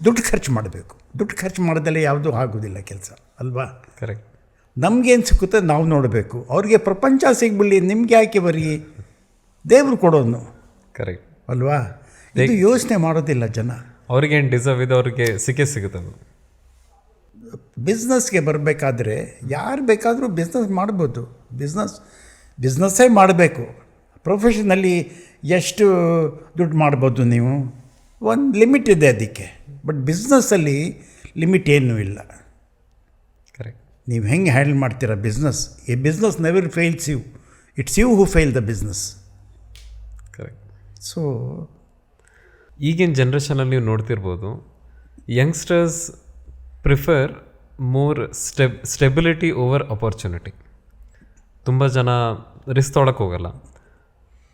Speaker 2: ದುಡ್ಡು ಖರ್ಚು ಮಾಡಬೇಕು. ದುಡ್ಡು ಖರ್ಚು ಮಾಡೋದಲ್ಲೇ ಯಾವುದೂ ಆಗೋದಿಲ್ಲ ಕೆಲಸ ಅಲ್ವಾ?
Speaker 1: ಕರೆಕ್ಟ್.
Speaker 2: ನಮಗೇನು ಸಿಕ್ಕುತ್ತೆ ನಾವು ನೋಡಬೇಕು. ಅವ್ರಿಗೆ ಪ್ರಪಂಚ ಸಿಗ್ಬಿಡಲಿ, ನಿಮ್ಗೆ ಯಾಕೆ ಬರೀ ದೇವರು ಕೊಡೋನು.
Speaker 1: ಕರೆಕ್ಟ್
Speaker 2: ಅಲ್ವಾ? ಇದು ಯೋಚನೆ ಮಾಡೋದಿಲ್ಲ ಜನ.
Speaker 1: ಅವ್ರಿಗೇನು ಡಿಸರ್ವ್ ಇದೆ ಅವ್ರಿಗೆ ಸಿಗುತ್ತೆ.
Speaker 2: ಬಿಸ್ನೆಸ್ಗೆ ಬರಬೇಕಾದ್ರೆ ಯಾರು ಬೇಕಾದರೂ ಬಿಸ್ನೆಸ್ ಮಾಡ್ಬೋದು. ಬಿಸ್ನೆಸ್ಸೇ ಮಾಡಬೇಕು. ಪ್ರೊಫೆಷನಲ್ಲಿ ಎಷ್ಟು ದುಡ್ಡು ಮಾಡ್ಬೋದು ನೀವು, ಒಂದು ಲಿಮಿಟ್ ಇದೆ ಅದಕ್ಕೆ. ಬಟ್ ಬಿಸ್ನೆಸ್ಸಲ್ಲಿ ಲಿಮಿಟ್ ಏನೂ ಇಲ್ಲ.
Speaker 1: ಕರೆಕ್ಟ್.
Speaker 2: ನೀವು ಹೆಂಗೆ ಹ್ಯಾಂಡಲ್ ಮಾಡ್ತೀರಾ business. A business never fails you, it's you who fail the business.
Speaker 1: Correct.
Speaker 2: So
Speaker 1: ಈಗಿನ ಜನ್ರೇಷನಲ್ಲಿ ನೀವು ನೋಡ್ತಿರ್ಬೋದು, youngsters prefer more stability over opportunity. ತುಂಬ ಜನ ರಿಸ್ಕ್ ತೊಗೊಳಕ್ಕೆ ಹೋಗಲ್ಲ.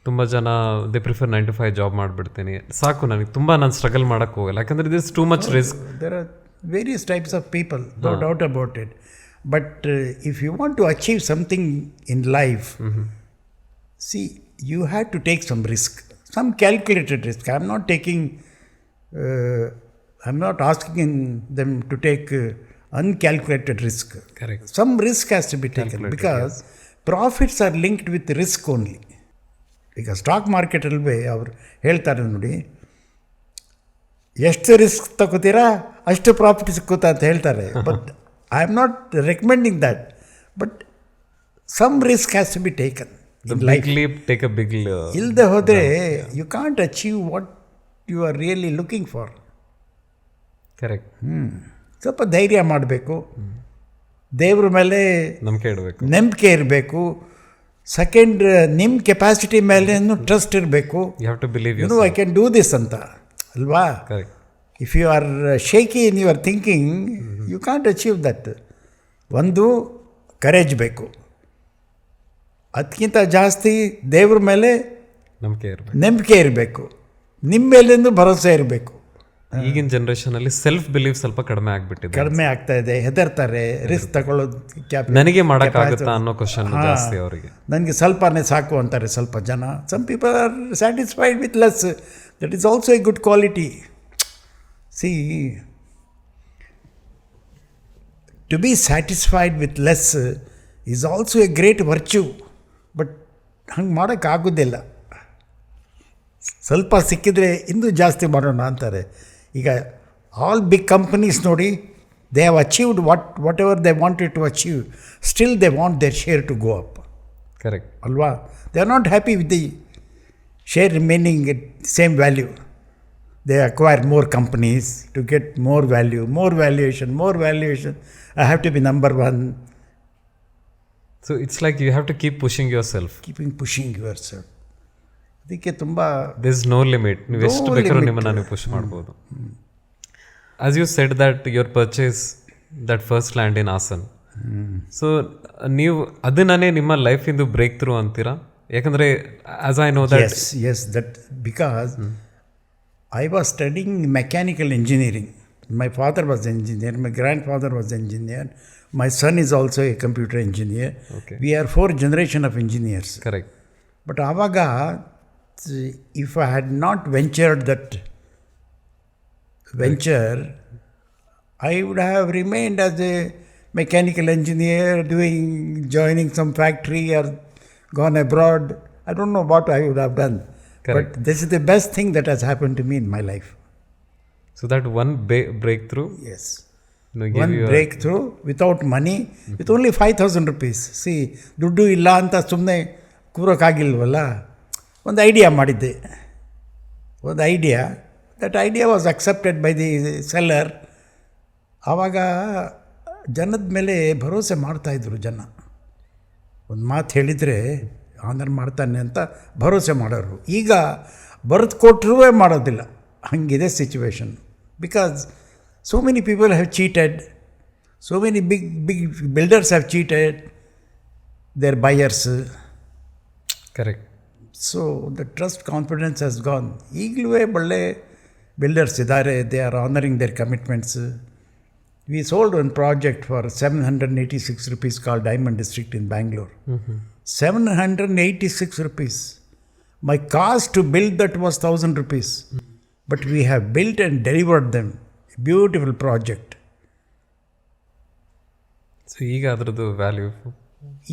Speaker 1: ತುಂಬ ಜನ ದೇ ಪ್ರಿಫರ್ 9 to 5 ಜಾಬ್ ಮಾಡಿಬಿಡ್ತೀನಿ, ಸಾಕು ನನಗೆ, ನಾನು ಸ್ಟ್ರಗಲ್ ಮಾಡೋಕ್ಕೆ ಹೋಗಲ್ಲ, ಯಾಕಂದರೆ this too much risk.
Speaker 2: There are various types of people, no doubt about it. But if you want to achieve something in life, see you have to take some risk, some calculated risk. I am not asking them to take uncalculated risk.
Speaker 1: Correct.
Speaker 2: Some risk has to be taken because profits are linked with risk only. ಈಗ stock ಮಾರ್ಕೆಟಲ್ಲಿ ಅವ್ರು ಹೇಳ್ತಾರೆ ನೋಡಿ, ಎಷ್ಟು risk ತಗೋತೀರಾ ಅಷ್ಟು profit ಸಿಕ್ಕುತ್ತಾ ಅಂತ ಹೇಳ್ತಾರೆ. But I am not recommending that, but some risk has to be taken. ಇಲ್ಲದೆ ಹೋದರೆ you can't achieve what you are really looking for.
Speaker 1: Correct.
Speaker 2: ಸ್ವಲ್ಪ ಧೈರ್ಯ ಮಾಡಬೇಕು, ದೇವ್ರ ಮೇಲೆ ನಂಬಿಕೆ ಇರಬೇಕು. ಸೆಕೆಂಡ್, ನಿಮ್ಮ ಕೆಪಾಸಿಟಿ ಮೇಲೆ ಟ್ರಸ್ಟ್ ಇರಬೇಕು. ಐ ಕ್ಯಾನ್ ಡೂ ದಿಸ್ ಅಂತ ಅಲ್ವಾ? If you are shaky in your thinking, you can't achieve that. ಒಂದು ಕರೇಜ್ ಬೇಕು, ಅದಕ್ಕಿಂತ ಜಾಸ್ತಿ ದೇವ್ರ ಮೇಲೆ ನಂಬಿಕೆ ಇರಬೇಕು, ನಿಮ್ಮ ಮೇಲಿಂದ ಭರವಸೆ ಇರಬೇಕು.
Speaker 1: ಈಗಿನ ಜನ್ರೇಷನಲ್ಲಿ ಸೆಲ್ಫ್ ಬಿಲೀಫ್ ಸ್ವಲ್ಪ ಕಡಿಮೆ ಆಗ್ತಾ ಇದೆ.
Speaker 2: ಹೆದರ್ತಾರೆ, ರಿಸ್ಕ್ ತಗೊಳ್ಳೋದು,
Speaker 1: ನನಗೆ ಮಾಡೋಕ್ಕಾಗುತ್ತಾ ಅನ್ನೋ ಕ್ವಶನ್ ಜಾಸ್ತಿ ಅವರಿಗೆ.
Speaker 2: ನನಗೆ ಸ್ವಲ್ಪನೇ ಸಾಕು ಅಂತಾರೆ ಸ್ವಲ್ಪ ಜನ. Some people are satisfied with less. That is also a good quality. See, to be satisfied with less is also a great virtue. But ಹಂಗೆ ಮಾಡೋಕ್ಕಾಗೋದಿಲ್ಲ. ಸ್ವಲ್ಪ ಸಿಕ್ಕಿದರೆ ಇನ್ನೂ ಜಾಸ್ತಿ ಮಾಡೋಣ ಅಂತಾರೆ. ಈಗ ಆಲ್ ಬಿಗ್ ಕಂಪನೀಸ್ ನೋಡಿ, they have achieved whatever they wanted to achieve, still they want their share to go up.
Speaker 1: Correct
Speaker 2: ಅಲ್ವಾ? They are not happy with the share remaining at same value. They acquire more companies to get more value, more valuation. I have to be number one.
Speaker 1: So it's like you have to keep pushing
Speaker 2: yourself. ಅದಕ್ಕೆ ತುಂಬ
Speaker 1: this no limit. ನೀವು ಎಷ್ಟು ಬೇಕಾದ್ರೂ ನಿಮ್ಮನ್ನು ನೀವು push ಮಾಡ್ಬೋದು. As you said that your purchase that first land in Hassan, so ನೀವು ಅದನ್ನೇ ನಿಮ್ಮ ಲೈಫಿಂದು ಬ್ರೇಕ್ ಥ್ರೂ ಅಂತೀರಾ? ಯಾಕಂದರೆ as I know that
Speaker 2: yes that because I was studying mechanical engineering. My father was engineer, my grandfather was engineer, my son is also a computer engineer. We are 4 generation of engineers.
Speaker 1: Correct.
Speaker 2: But ಆವಾಗ if I had not ventured that venture, I would have remained as a mechanical engineer, joining some factory or gone abroad. I don't know what I would have done. Correct. But this is the best thing that has happened to me in my life.
Speaker 1: So that one breakthrough?
Speaker 2: Yes. Breakthrough without money, with only 5,000 rupees. See, ದುಡ್ಡು ಇಲ್ಲ ಅಂತ ಸುಮ್ಮನೆ ಕೂರೋಕ್ಕಾಗಿಲ್ವಲ್ಲ. ಒಂದು idea ಮಾಡಿದ್ದೆ, ಒಂದು idea. That idea was accepted by the seller. ಆವಾಗ ಜನದ ಮೇಲೆ ಭರವಸೆ ಮಾಡ್ತಾಯಿದ್ರು ಜನ. ಒಂದು ಮಾತು ಹೇಳಿದರೆ ಆನರ್ ಮಾಡ್ತಾನೆ ಅಂತ ಭರವಸೆ ಮಾಡೋರು. ಈಗ ಬರೆದು ಕೊಟ್ಟರೂ ಮಾಡೋದಿಲ್ಲ, ಹಂಗಿದೆ situation. Because so many people have cheated, so many big builders have cheated their buyers.
Speaker 1: Correct.
Speaker 2: So the trust confidence has gone. ಈಗಲೂ ಒಳ್ಳೆ ಬಿಲ್ಡರ್ಸ್ ಇದ್ದಾರೆ, they are honouring their commitments. We sold one project for 786 rupees called Diamond District in Bangalore. 786 rupees. My cost to build that was 1,000 rupees. But we have built and delivered them. Beautiful project.
Speaker 1: So ಈಗ ಅದರದ್ದು value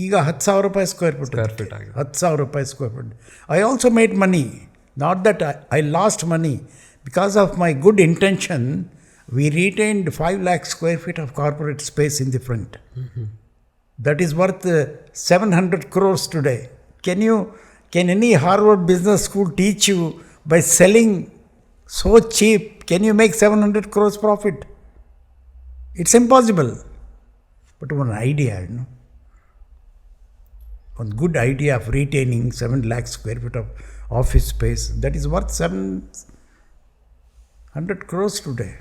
Speaker 2: ಈಗ 10,000 ರೂಪಾಯಿ square feet
Speaker 1: ಆಗಿದೆ.
Speaker 2: 10,000 ರೂಪಾಯಿ square feet. I also made money. Not that I lost money. Because of my good intention, we retained 5 lakh square feet of corporate space in the front. That is worth 700 crores today. Can any Harvard Business School teach you by selling so cheap, can you make 700 crores profit? It's impossible. But one idea, one good idea of retaining 7 lakh square feet of office space, that is worth 700 crores today.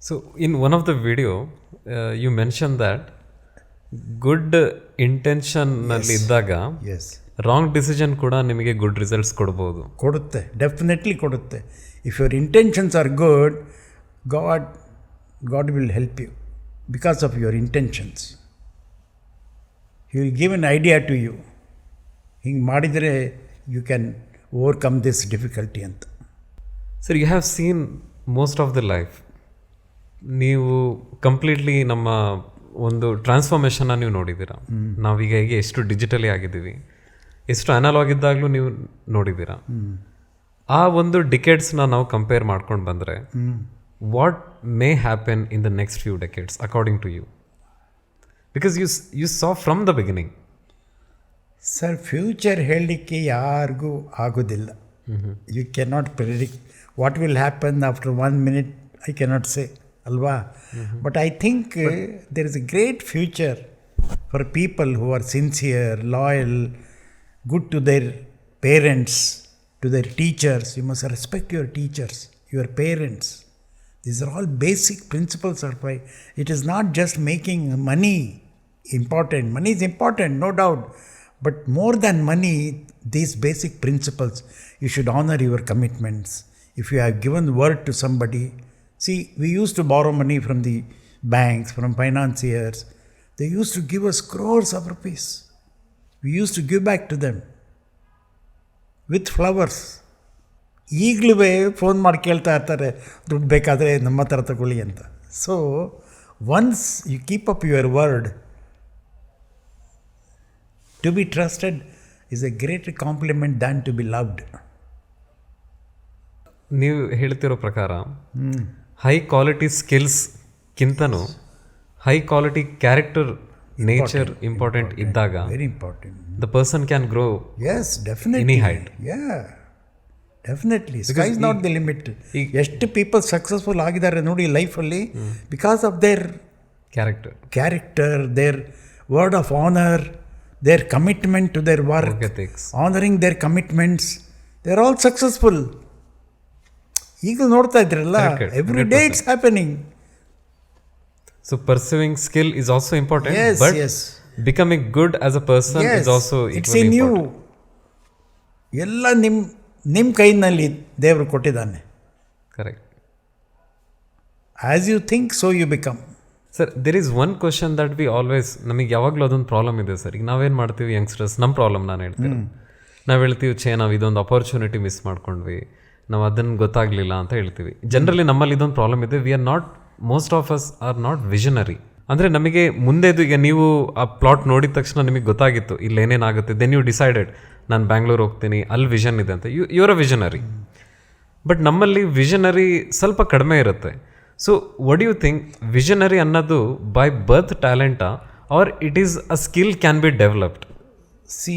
Speaker 1: So in one of the video, you mentioned that good intention ನಲ್ಲಿ ಇದ್ದಾಗ wrong decision ಕೂಡ ನಿಮಗೆ good results
Speaker 2: ಕೊಡುತ್ತೆ, definitely ಕೊಡುತ್ತೆ. If your intentions are good, God will help you because of your intentions. He will give an idea to you, ಹಿಂಗೆ ಮಾಡಿದರೆ you can overcome this difficulty ಅಂತ.
Speaker 1: Sir, you have seen most of the life. ನೀವು completely ನಮ್ಮ ಒಂದು ಟ್ರಾನ್ಸ್ಫಾರ್ಮೇಷನ್ನ ನೀವು ನೋಡಿದ್ದೀರಾ. ನಾವೀಗ ಹೇಗೆ ಎಷ್ಟು ಡಿಜಿಟಲಿ ಆಗಿದ್ದೀವಿ, ಎಷ್ಟು ಅನಲಾಗ್ ಇದ್ದಾಗಲೂ ನೀವು ನೋಡಿದ್ದೀರಾ. ಆ ಒಂದು ಡಿಕೆಡ್ಸ್ನ ನಾವು ಕಂಪೇರ್ ಮಾಡ್ಕೊಂಡು ಬಂದರೆ what may happen in the next few decades according to you? Because you saw from the beginning.
Speaker 2: Sir, future ಹೇಳಲಿಕ್ಕೆ ಯಾರಿಗೂ ಆಗೋದಿಲ್ಲ. You cannot predict what will happen after 1 minute. I cannot say, alva. But I think there is a great future for people who are sincere, loyal, good to their parents, to their teachers. You must respect your teachers, your parents. These are all basic principles of life. It is not just making money important. Money is important, no doubt. But more than money, these basic principles, you should honor your commitments. If you have given word to somebody, see, we used to borrow money from the banks, from financiers. They used to give us crores of rupees. We used to give back to them with flowers. ಈಗಲೂ phone ಮಾಡಿ ಕೇಳ್ತಾ ಇರ್ತಾರೆ, ದುಡ್ಡು ಬೇಕಾದರೆ ನಮ್ಮ ಹತ್ರ ತಗೊಳ್ಳಿ ಅಂತ. So once you keep up your word, to be trusted is a greater compliment than to be loved.
Speaker 1: ನೀವು ಹೇಳ್ತಿರೋ ಪ್ರಕಾರ ಹೈ ಕ್ವಾಲಿಟಿ ಸ್ಕಿಲ್ಸ್ಗಿಂತನೂ high quality character, nature important ಇದ್ದಾಗ
Speaker 2: very important.
Speaker 1: The person can grow any height.
Speaker 2: Definitely sky is not the limit. ಎಷ್ಟು people successful ಆಗಿದ್ದಾರೆ ನೋಡಿ ಲೈಫಲ್ಲಿ, because of their character, their word of honour, their commitment to their work, honoring their commitments, they are all successful. ಈಗ ನೋಡ್ತಾ ಇದ್ರಲ್ಲ, every day it's happening.
Speaker 1: So pursuing skill is also important, but becoming good as a person is also equally important.
Speaker 2: ಎಲ್ಲ ನಿಮ್ಮ ಕೈನಲ್ಲಿ ದೇವರು ಕೊಟ್ಟಿದ್ದಾನೆ.
Speaker 1: Correct.
Speaker 2: As you think, so you become.
Speaker 1: Sir, there is one question that we always, ನಮಗೆ ಯಾವಾಗಲೂ ಅದೊಂದು problem ಇದೆ sir. ಈಗ ನಾವೇನು ಮಾಡ್ತೀವಿ ಯಂಗ್ಸ್ಟರ್ಸ್, ನಮ್ಮ ಪ್ರಾಬ್ಲಮ್ ನಾನು ಹೇಳ್ತೀನಿ. ನಾವು ಹೇಳ್ತೀವಿ, ನಾವು ಇದೊಂದು ಅಪರ್ಚುನಿಟಿ ಮಿಸ್ ಮಾಡ್ಕೊಂಡ್ವಿ, ನಾವು ಅದನ್ನು ಗೊತ್ತಾಗಲಿಲ್ಲ ಅಂತ ಹೇಳ್ತೀವಿ. ಜನರಲಿ ನಮ್ಮಲ್ಲಿ ಇದೊಂದು ಪ್ರಾಬ್ಲಮ್ ಇದೆ, we are not, most of us are not visionary. ಅಂದರೆ ನಮಗೆ ಮುಂದೆದು, ಈಗ ನೀವು ಆ ಪ್ಲಾಟ್ ನೋಡಿದ ತಕ್ಷಣ ನಿಮಗೆ ಗೊತ್ತಾಗಿತ್ತು ಇಲ್ಲಿ ಏನೇನಾಗುತ್ತೆ, ದೆನ್ ಯು ಡಿಸೈಡೆಡ್ ನಾನು ಬ್ಯಾಂಗ್ಳೂರ್ ಹೋಗ್ತೀನಿ, ಅಲ್ಲಿ ವಿಷನ್ ಇದೆ ಅಂತ. Your a visionary. ಬಟ್ ನಮ್ಮಲ್ಲಿ ವಿಷನರಿ ಸ್ವಲ್ಪ ಕಡಿಮೆ ಇರುತ್ತೆ. So what you think, visionary ಅನ್ನೋದು ಬೈ ಬರ್ತ್ ಟ್ಯಾಲೆಂಟಾ or it is a skill can be developed?
Speaker 2: See,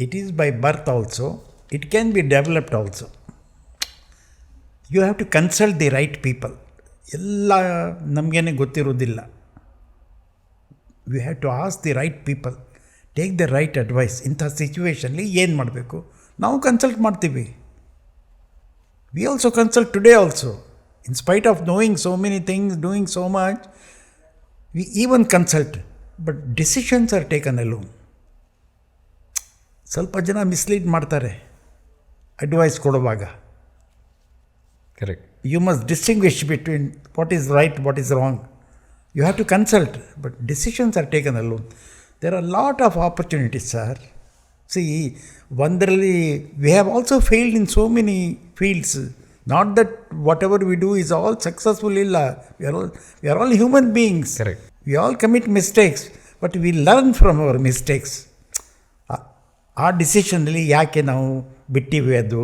Speaker 2: it is by birth also it can be developed also. You have to consult the right people. ಎಲ್ಲ ನಮಗೇನೆ ಗೊತ್ತಿರೋದಿಲ್ಲ. We have to ask the right people, take the right advice. ಇಂಥ ಸಿಚುವೇಷನ್ಲಿ ಏನು ಮಾಡಬೇಕು ನಾವು consult ಮಾಡ್ತೀವಿ. We also consult today also. In spite of knowing so many things, doing so much, we even consult. But decisions are taken alone. ಸ್ವಲ್ಪ ಜನ mislead ಮಾಡ್ತಾರೆ advice ಕೊಡುವಾಗ.
Speaker 1: Correct.
Speaker 2: You must distinguish between what is right, what is wrong. You have to consult, but decisions are taken alone. There are a lot of opportunities, sir. See, ಒಂದರಲ್ಲಿ we have also failed in so many fields. Not that whatever we do is all successful ಇಲ್ಲ. We are all human beings.
Speaker 1: Correct.
Speaker 2: We all commit mistakes, but we learn from our mistakes. ಆ ಡಿಸಿಷನಲ್ಲಿ ಯಾಕೆ ನಾವು ಬಿಟ್ಟಿವಿ ಅದು,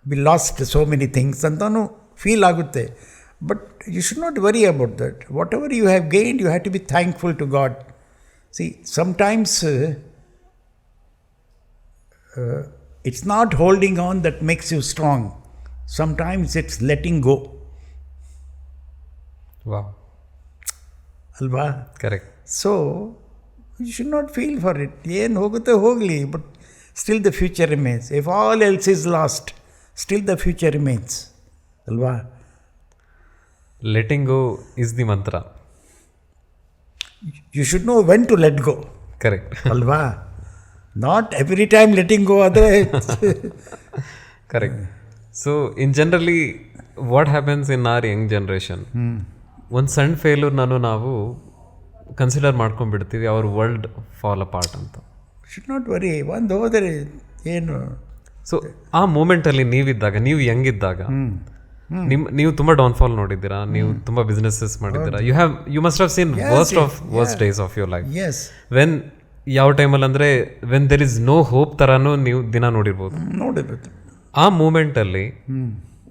Speaker 2: we lost so many things ಅಂತಲೂ feel ಆಗುತ್ತೆ. But you should not worry about that. Whatever you have gained, you have to be thankful to God. See sometimes it's not holding on that makes you strong. Sometimes it's letting go.
Speaker 1: Wow.
Speaker 2: ಅಲ್ವಾ?
Speaker 1: Correct.
Speaker 2: So you should not feel for it. ಏನು ಹೋಗುತ್ತೆ ಹೋಗಲಿ, but still the future remains. If all else is lost, still the future remains. ಅಲ್ವಾ?
Speaker 1: Letting go is the mantra.
Speaker 2: You should know when to let go.
Speaker 1: Correct.
Speaker 2: ಅಲ್ವಾ? Not every time letting go ಆದರೆ.
Speaker 1: Correct. So in generally what happens in our young generation, ಒಂದು ಸಣ್ಣ failure ನಾವು consider ಮಾಡ್ಕೊಂಡ್ಬಿಡ್ತೀವಿ, ಅವ್ರ world fall apart ಅಂತ.
Speaker 2: Should not worry. ಒಂದು ಹೋದರೆ ಏನು.
Speaker 1: ಸೊ ಆ ಮೂಮೆಂಟಲ್ಲಿ ನೀವಿದ್ದಾಗ, ನೀವು ಯಂಗಿದ್ದಾಗ, ನೀವು ತುಂಬ ಡೌನ್ಫಾಲ್ ನೋಡಿದ್ದೀರಾ, ನೀವು ತುಂಬ ಬಿಸ್ನೆಸಸ್ ಮಾಡಿದ್ದೀರಾ. You must have seen worst days of your life.
Speaker 2: Yes.
Speaker 1: When ಯಾವ ಟೈಮಲ್ಲಿ ಅಂದರೆ when there is no hope ಥರನೂ ನೀವು ದಿನ ನೋಡಿರ್ಬೋದು.
Speaker 2: ನೋಡಿರ್ಬೋದು.
Speaker 1: ಆ ಮೂಮೆಂಟಲ್ಲಿ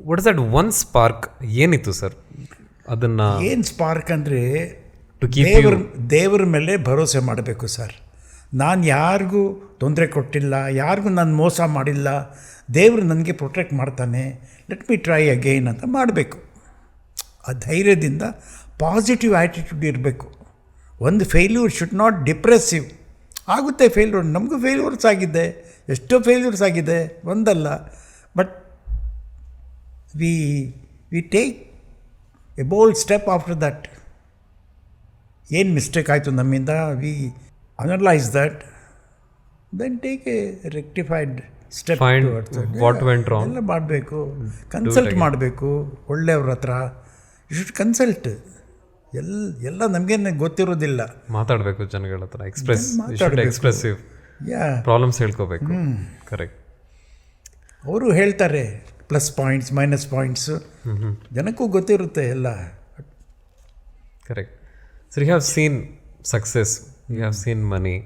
Speaker 1: what is that one spark ಏನಿತ್ತು ಸರ್? ಅದನ್ನು
Speaker 2: ಏನು ಸ್ಪಾರ್ಕ್ ಅಂದರೆ
Speaker 1: ಟು ಕೀಪ್
Speaker 2: ದೇವ್ರ ಮೇಲೆ ಭರೋಸೆ ಮಾಡಬೇಕು ಸರ್. ನಾನು ಯಾರಿಗೂ ತೊಂದರೆ ಕೊಟ್ಟಿಲ್ಲ, ಯಾರಿಗೂ ನಾನು ಮೋಸ ಮಾಡಿಲ್ಲ, ದೇವರು ನನಗೆ ಪ್ರೊಟೆಕ್ಟ್ ಮಾಡ್ತಾನೆ, ಲೆಟ್ ಮಿ ಟ್ರೈ ಅಗೈನ್ ಅಂತ ಮಾಡಬೇಕು. ಆ ಧೈರ್ಯದಿಂದ ಪಾಸಿಟಿವ್ ಆ್ಯಟಿಟ್ಯೂಡ್ ಇರಬೇಕು. ಒಂದು ಫೇಲ್ಯೂರ್ ಶುಡ್ ನಾಟ್ ಡಿಪ್ರೆಸಿವ್. ಆಗುತ್ತೆ ಫೇಲ್ಯೂರ್, ನಮಗೂ ಫೇಲ್ಯೂರ್ಸ್ ಆಗಿದೆ, ಎಷ್ಟೋ ಫೇಲ್ಯೂರ್ಸ್ ಆಗಿದೆ, ಒಂದಲ್ಲ. But we take a bold step after that. ಏನು ಮಿಸ್ಟೇಕ್ ಆಯಿತು ನಮ್ಮಿಂದ, we analyse that, then take a rectified step.
Speaker 1: What went wrong
Speaker 2: ಎಲ್ಲ ಮಾಡಬೇಕು, ಕನ್ಸಲ್ಟ್ ಮಾಡಬೇಕು ಒಳ್ಳೆಯವ್ರ ಹತ್ರ. You should consult. ಎಲ್ಲ ನಮಗೇನು ಗೊತ್ತಿರೋದಿಲ್ಲ,
Speaker 1: ಮಾತಾಡಬೇಕು ಜನಗಳ ಹತ್ರ, ಎಕ್ಸ್ಪ್ರೆಸಿವ್ ಪ್ರಾಬ್ಲಮ್ಸ್ ಹೇಳ್ಕೋಬೇಕು. ಕರೆಕ್ಟ್.
Speaker 2: ಅವರು ಹೇಳ್ತಾರೆ ಪ್ಲಸ್ ಪಾಯಿಂಟ್ಸ್, ಮೈನಸ್ ಪಾಯಿಂಟ್ಸು, ಜನಕ್ಕೂ ಗೊತ್ತಿರುತ್ತೆ ಎಲ್ಲ.
Speaker 1: Correct. So you have seen success, you have seen money.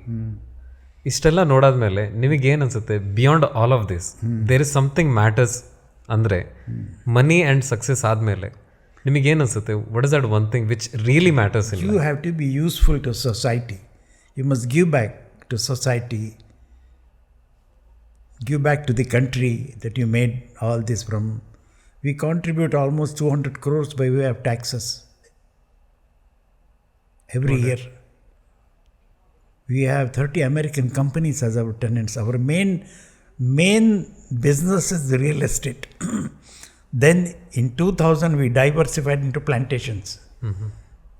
Speaker 1: ಇಷ್ಟೆಲ್ಲ ನೋಡಾದ್ಮೇಲೆ ನಿಮಗೇನು ಅನ್ಸುತ್ತೆ? Beyond all of this there is something matters ಅಂದರೆ ಮನಿ ಆ್ಯಂಡ್ ಸಕ್ಸಸ್ ಆದಮೇಲೆ ನಿಮಗೇನು ಅನ್ಸುತ್ತೆ? What is that one thing which really matters in?
Speaker 2: You have to be useful to society. You must give back to society, give back to the country that you made all this from. We contribute almost 200 crores by way of taxes every year. We have 30 American companies as our tenants. Our main business is the real estate. Then in 2000 we diversified into plantations.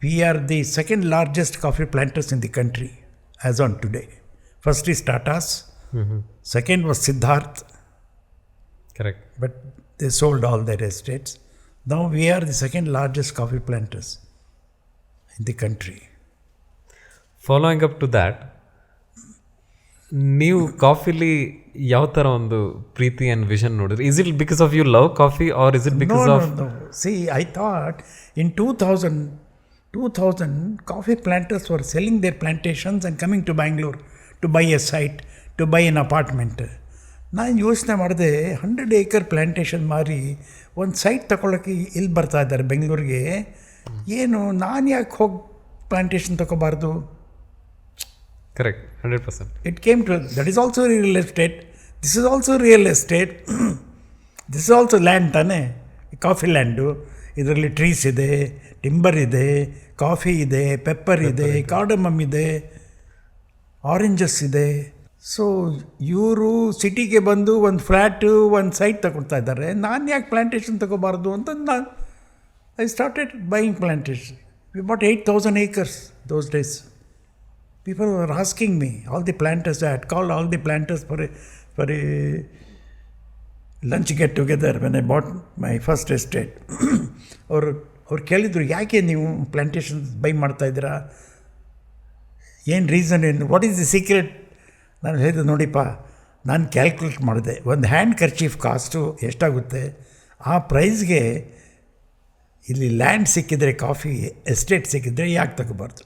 Speaker 2: We are the second largest coffee planters in the country as on today. First is Tata's. Second was Siddharth.
Speaker 1: Correct.
Speaker 2: But they sold all their estates. Now we are the second largest coffee planters in the country.
Speaker 1: Following up to that, ನೀವು ಕಾಫಿಲಿ ಯಾವ ಥರ ಒಂದು ಪ್ರೀತಿ and vision ನೋಡಿದ್ರಿ? Is it because of you love coffee or is it because of?
Speaker 2: No. See, I thought in 2000 coffee planters were selling their plantations and coming to Bangalore to buy a site, to buy an apartment. ನಾನು ಯೋಚನೆ ಮಾಡಿದೆ, 100 acre plantation ಮಾರಿ ಒಂದು site ತಗೊಳ್ಳೋಕ್ಕೆ ಇಲ್ಲಿ ಬರ್ತಾ ಇದ್ದಾರೆ ಬೆಂಗಳೂರಿಗೆ. ಏನು ನಾನು ಯಾಕೆ ಹೋಗಿ plantation ತೊಗೋಬಾರ್ದು?
Speaker 3: Correct, 100%.
Speaker 2: It came to, that is also real estate. This is also real estate. This is also land ತಾನೇ, ಕಾಫಿ ಲ್ಯಾಂಡು. ಇದರಲ್ಲಿ ಟ್ರೀಸ್ ಇದೆ, ಟಿಂಬರ್ ಇದೆ, ಕಾಫಿ ಇದೆ, ಪೆಪ್ಪರ್ ಇದೆ, ಕಾರ್ಡಮಮ್ ಇದೆ, ಆರೆಂಜಸ್ ಇದೆ. ಸೊ ಇವರು ಸಿಟಿಗೆ ಬಂದು ಒಂದು ಫ್ಲ್ಯಾಟು ಒಂದು ಸೈಟ್ ತಗೊಳ್ತಾ ಇದ್ದಾರೆ. ನಾನು ಯಾಕೆ ಪ್ಲ್ಯಾಂಟೇಷನ್ ತಗೋಬಾರ್ದು ಅಂತ ನಾನು I started buying plantation. We bought 8,000 acres those days. People were asking me, all the planters, I had called all the planters for a lunch get together when I bought my first estate. ಅವ್ರು ಕೇಳಿದ್ರು, ಯಾಕೆ ನೀವು plantation by ಮಾಡ್ತಾಯಿದ್ದೀರಾ, ಏನು reason, ಏನು, what is the secret? ನಾನು ಹೇಳಿದೆ, ನೋಡಿಪ್ಪ, ನಾನು calculate ಮಾಡಿದೆ, ಒಂದು ಹ್ಯಾಂಡ್ ಕರ್ಚೀಫ್ ಕಾಸ್ಟು ಎಷ್ಟಾಗುತ್ತೆ, ಆ ಪ್ರೈಸ್ಗೆ ಇಲ್ಲಿ ಲ್ಯಾಂಡ್ ಸಿಕ್ಕಿದರೆ, ಕಾಫಿ ಎಸ್ಟೇಟ್ ಸಿಕ್ಕಿದರೆ ಯಾಕೆ ತಗೋಬಾರ್ದು?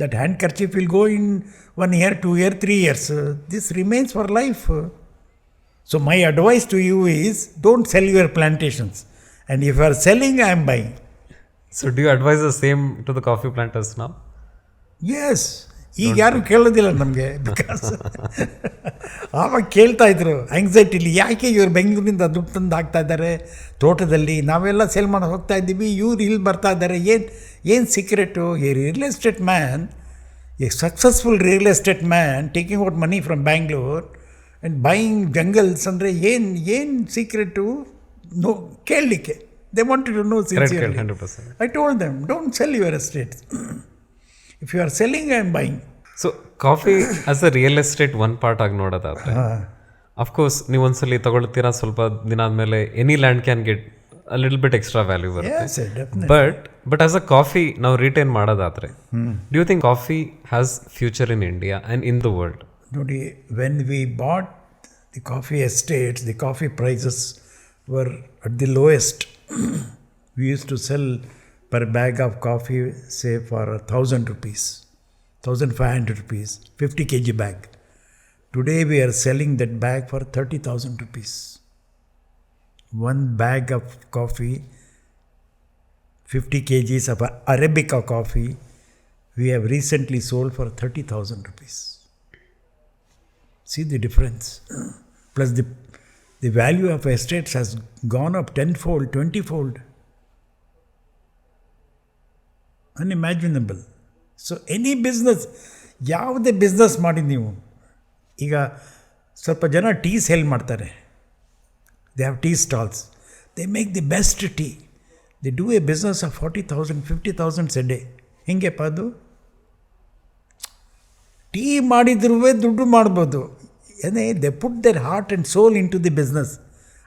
Speaker 2: That handkerchief will go in 1 year, 2 years, 3 years. This remains for life. So my advice to you is, don't sell your plantations. And if you are selling, I am buying.
Speaker 3: So do you advise the same to the coffee planters now?
Speaker 2: Yes. ಈಗ ಯಾರು ಕೇಳೋದಿಲ್ಲ ನಮಗೆ, because ಆವಾಗ ಕೇಳ್ತಾ ಇದ್ರು ಆಂಗ್ಸೈಟಿಲಿ, ಯಾಕೆ ಇವ್ರು ಬೆಂಗಳೂರಿಂದ ದುಡ್ಡು ತಂದು ಹಾಕ್ತಾ ಇದ್ದಾರೆ ತೋಟದಲ್ಲಿ, ನಾವೆಲ್ಲ ಸೇಲ್ ಮಾಡಿ ಹೋಗ್ತಾ ಇದ್ದೀವಿ, ಇವ್ರು ಇಲ್ಲಿ ಬರ್ತಾ ಇದ್ದಾರೆ, ಏನು secret? A real estate man, a successful real estate man taking out money from Bangalore and buying jungles ಅಂದರೆ ಏನು ಸೀಕ್ರೆಟು? ನೋ, ಕೇಳಲಿಕ್ಕೆ they wanted to know sincerely.
Speaker 3: 100%.
Speaker 2: I told them, don't sell your estates. If you are selling, I am buying.
Speaker 3: So coffee as a real estate one part ಆಗಿ ನೋಡೋದಾದ್ರೆ, of course ನೀವು ಒಂದ್ಸಲಿ ತಗೊಳ್ತೀರಾ, ಸ್ವಲ್ಪ ದಿನ ಆದಮೇಲೆ any land can get a little bit extra value ಬರುತ್ತೆ.
Speaker 2: Yes, definitely.
Speaker 3: But as a coffee ನಾವು ರಿಟೈನ್ ಮಾಡೋದಾದ್ರೆ, do you think coffee has future in India and in the world?
Speaker 2: ನೋಡಿ, when we bought the coffee estates, the coffee prices were at the lowest. We used to sell per bag of coffee, say, for 1,000 rupees, 1,500 rupees, 50 kg bag. Today we are selling that bag for 30,000 rupees. One bag of coffee, 50 kgs of Arabica coffee, we have recently sold for 30,000 rupees. See the difference. Plus the value of estates has gone up 10-fold, 20-fold. Unimaginable. So any business, ಯಾವುದೇ business ಮಾಡಿ ನೀವು, ಈಗ ಸ್ವಲ್ಪ ಜನ tea sale ಮಾಡ್ತಾರೆ, they have tea stalls, they make the best tea, they do a business of 40,000, 50,000 a day. ಹಿಂಗೆಪ್ಪ ಅದು? Tea ಮಾಡಿದ್ರೂ ದುಡ್ಡು ಮಾಡ್ಬೋದು. ಏನೇ, they put their heart and soul into the business.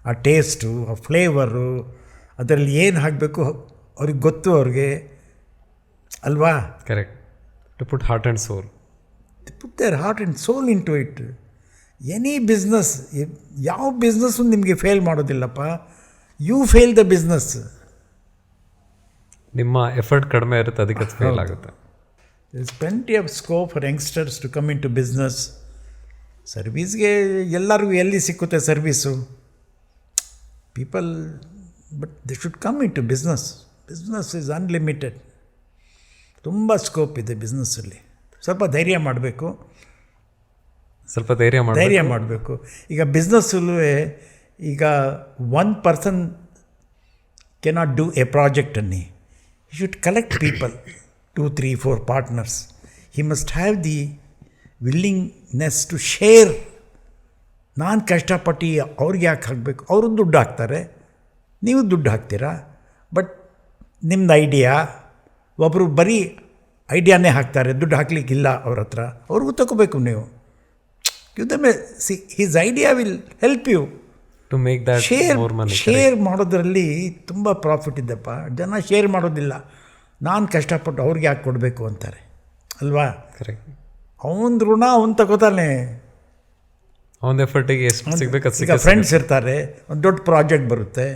Speaker 2: ಆ ಟೇಸ್ಟು, ಆ ಫ್ಲೇವರು, ಅದರಲ್ಲಿ ಏನು ಹಾಕಬೇಕು ಅವ್ರಿಗೆ ಗೊತ್ತು, ಅವ್ರಿಗೆ ಅಲ್ವಾ?
Speaker 3: Correct. To put heart and soul.
Speaker 2: Put their heart and soul into it. Any business, ಯಾವ ಬಿಸ್ನೆಸ್ಸು ನಿಮಗೆ ಫೇಲ್ ಮಾಡೋದಿಲ್ಲಪ್ಪ. You fail the business.
Speaker 3: ನಿಮ್ಮ ಎಫರ್ಟ್ ಕಡಿಮೆ ಇರುತ್ತೆ, ಅದಕ್ಕೆ ಫೇಲ್ ಆಗುತ್ತೆ.
Speaker 2: There is plenty of scope for youngsters to come into business. ಸರ್ವೀಸ್ಗೆ ಎಲ್ಲರಿಗೂ ಎಲ್ಲಿ ಸಿಕ್ಕುತ್ತೆ service? People, but they should come into business. Business is unlimited. ತುಂಬ ಸ್ಕೋಪ್ ಇದೆ ಬಿಸ್ನೆಸ್ಸಲ್ಲಿ. ಸ್ವಲ್ಪ ಧೈರ್ಯ ಮಾಡಬೇಕು,
Speaker 3: ಸ್ವಲ್ಪ ಧೈರ್ಯ
Speaker 2: ಮಾಡಬೇಕು. ಈಗ ಬಿಸ್ನೆಸ್ಸಲ್ಲೂ ಈಗ one person cannot do a project ಅನ್ನಿ. You should collect people, 2, 3, 4 partners. He must have the willingness to share. ನಾನು ಕಷ್ಟಪಟ್ಟು ಅವ್ರಿಗೆ ಯಾಕೆ ಹಾಕಬೇಕು? ಅವರು ದುಡ್ಡು ಹಾಕ್ತಾರೆ, ನೀವು ದುಡ್ಡು ಹಾಕ್ತೀರಾ, ಬಟ್ ನಿಮ್ಮದು ಐಡಿಯಾ, ಒಬ್ಬರು ಬರೀ ಐಡಿಯಾನೇ ಹಾಕ್ತಾರೆ, ದುಡ್ಡು ಹಾಕ್ಲಿಕ್ಕಿಲ್ಲ ಅವ್ರ ಹತ್ರ, ಅವ್ರಿಗೂ ತಗೋಬೇಕು ನೀವು. Give them a, see, his idea will help you
Speaker 3: to make that more money.
Speaker 2: Share ಮಾಡೋದ್ರಲ್ಲಿ ತುಂಬ ಪ್ರಾಫಿಟ್ ಇದೆಪ್ಪ. ಜನ ಶೇರ್ ಮಾಡೋದಿಲ್ಲ, ನಾನು ಕಷ್ಟಪಟ್ಟು ಅವ್ರಿಗೆ ಯಾಕೆ ಕೊಡಬೇಕು ಅಂತಾರೆ, ಅಲ್ವಾ?
Speaker 3: ಕರೆಕ್ಟ್.
Speaker 2: ಅವನ ಋಣ ಅವ್ನು ತಗೋತಾನೆ,
Speaker 3: ಅವನ ಎಫರ್ಟಿಗೆ ಎಷ್ಟು ಸಿಗಬೇಕು ಅದು.
Speaker 2: ಈಗ ಫ್ರೆಂಡ್ಸ್ ಇರ್ತಾರೆ, ಒಂದು ದೊಡ್ಡ ಪ್ರಾಜೆಕ್ಟ್ ಬರುತ್ತೆ,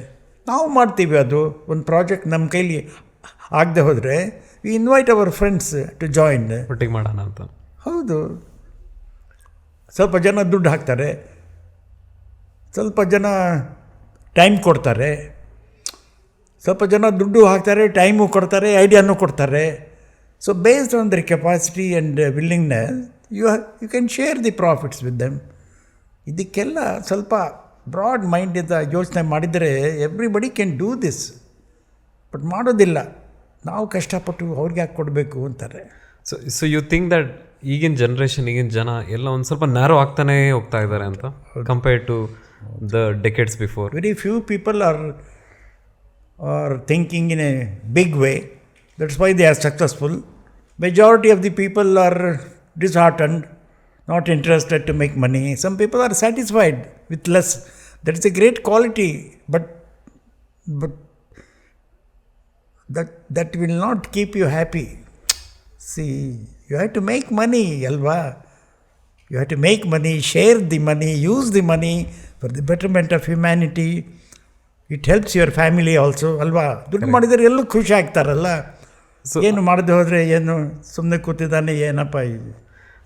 Speaker 2: ನಾವು ಮಾಡ್ತೀವಿ. ಅದು ಒಂದು ಪ್ರಾಜೆಕ್ಟ್ ನಮ್ಮ ಕೈಲಿ ಆಗದೆ ಹೋದರೆ we invite our friends to join,
Speaker 3: ಒಟ್ಟಿಗೆ ಮಾಡೋಣ ಅಂತ.
Speaker 2: ಹೌದು. ಸ್ವಲ್ಪ ಜನ ದುಡ್ಡು ಹಾಕ್ತಾರೆ, ಸ್ವಲ್ಪ ಜನ ಟೈಮ್ ಕೊಡ್ತಾರೆ, ಸ್ವಲ್ಪ ಜನ ದುಡ್ಡು ಹಾಕ್ತಾರೆ, ಟೈಮು ಕೊಡ್ತಾರೆ, ಐಡಿಯಾನು ಕೊಡ್ತಾರೆ. So based on their capacity and willingness you can share the profits with them. ಇದಕ್ಕೆಲ್ಲ ಸ್ವಲ್ಪ ಬ್ರಾಡ್ ಮೈಂಡಿಂದ ಯೋಚನೆ ಮಾಡಿದರೆ everybody can do this. But ಮಾಡೋದಿಲ್ಲ. ನಾವು ಕಷ್ಟಪಟ್ಟು ಅವ್ರಿಗೆ ಯಾಕೆ ಕೊಡಬೇಕು ಅಂತಾರೆ.
Speaker 3: ಸೊ ಯು ಥಿಂಕ್ ದಟ್ ಈಗಿನ ಜನ್ರೇಷನ್, ಈಗಿನ ಜನ ಎಲ್ಲ ಒಂದು ಸ್ವಲ್ಪ ನ್ಯಾರೋ ಆಗ್ತಾನೇ ಹೋಗ್ತಾ ಇದ್ದಾರೆ ಅಂತ compared to the decades before?
Speaker 2: Very few people are thinking in a big way. That's why they are successful. Majority of the people are disheartened, not interested to make money. Some people are satisfied with less. That is a great quality, but that will not keep you happy. See, you have to make money, alva. You have to make money, share the money, use the money for the betterment of humanity. It helps your family also, ಅಲ್ವಾ? ದುಡ್ಡು ಮಾಡಿದರೆ ಎಲ್ಲೂ ಖುಷಿ ಆಗ್ತಾರಲ್ಲ. ಏನು ಮಾಡದೆ ಹೋದರೆ ಏನು ಸುಮ್ಮನೆ ಕೂತಿದ್ದಾನೆ ಏನಪ್ಪ ಇದು.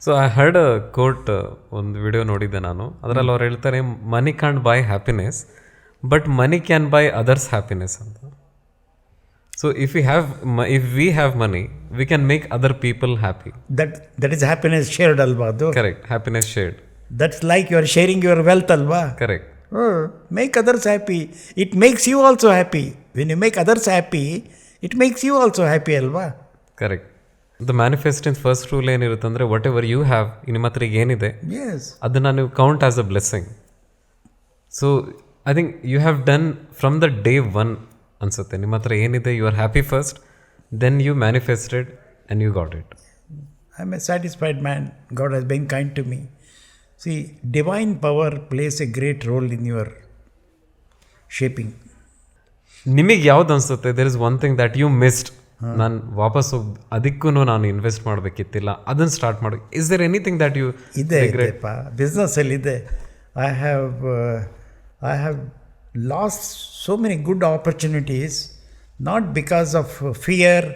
Speaker 3: So I heard a quote, ಒಂದು ವಿಡಿಯೋ ನೋಡಿದ್ದೆ ನಾನು. ಅದರಲ್ಲಿ ಅವ್ರು ಹೇಳ್ತಾರೆ, money can buy happiness but money can buy others happiness ಅಂತ. So if we have money we can make other people happy.
Speaker 2: That is happiness shared ಅಲ್ವಾ ಅದು?
Speaker 3: Correct, happiness shared.
Speaker 2: That's like you are sharing your wealth ಅಲ್ವಾ?
Speaker 3: Correct.
Speaker 2: Make others happy. It makes you also happy. When you make others happy, it makes you also happy, ಅಲ್ವಾ?
Speaker 3: Correct. The ಮ್ಯಾನಿಫೆಸ್ಟೆನ್ಸ್ first rule ಏನಿರುತ್ತೆ ಅಂದರೆ, what ever you have, ನಿಮ್ಮ ಹತ್ರ ಏನಿದೆ ಅದನ್ನು ನೀವು count as a blessing. So I think you have done from the day one ಅನಿಸುತ್ತೆ. ನಿಮ್ಮ ಹತ್ರ ಏನಿದೆ, you are happy first, then you manifested and you got it.
Speaker 2: I am a satisfied man. God has been kind to me. See, divine power plays a great role in your shaping.
Speaker 3: ನಿಮಗೆ ಯಾವ್ದು ಅನಿಸುತ್ತೆ, there is one thing that you missed, ನಾನು ವಾಪಸ್ ಹೋಗಿ ಅದಕ್ಕೂ ನಾನು invest ಮಾಡಬೇಕಿತ್ತಿಲ್ಲ, ಅದನ್ನು start ಮಾಡಿ. Is there anything that you?
Speaker 2: ಇದೆಪ್ಪ, ಬಿಸ್ನೆಸ್ಸಲ್ಲಿದೆ. I have lost so many good opportunities, not because of fear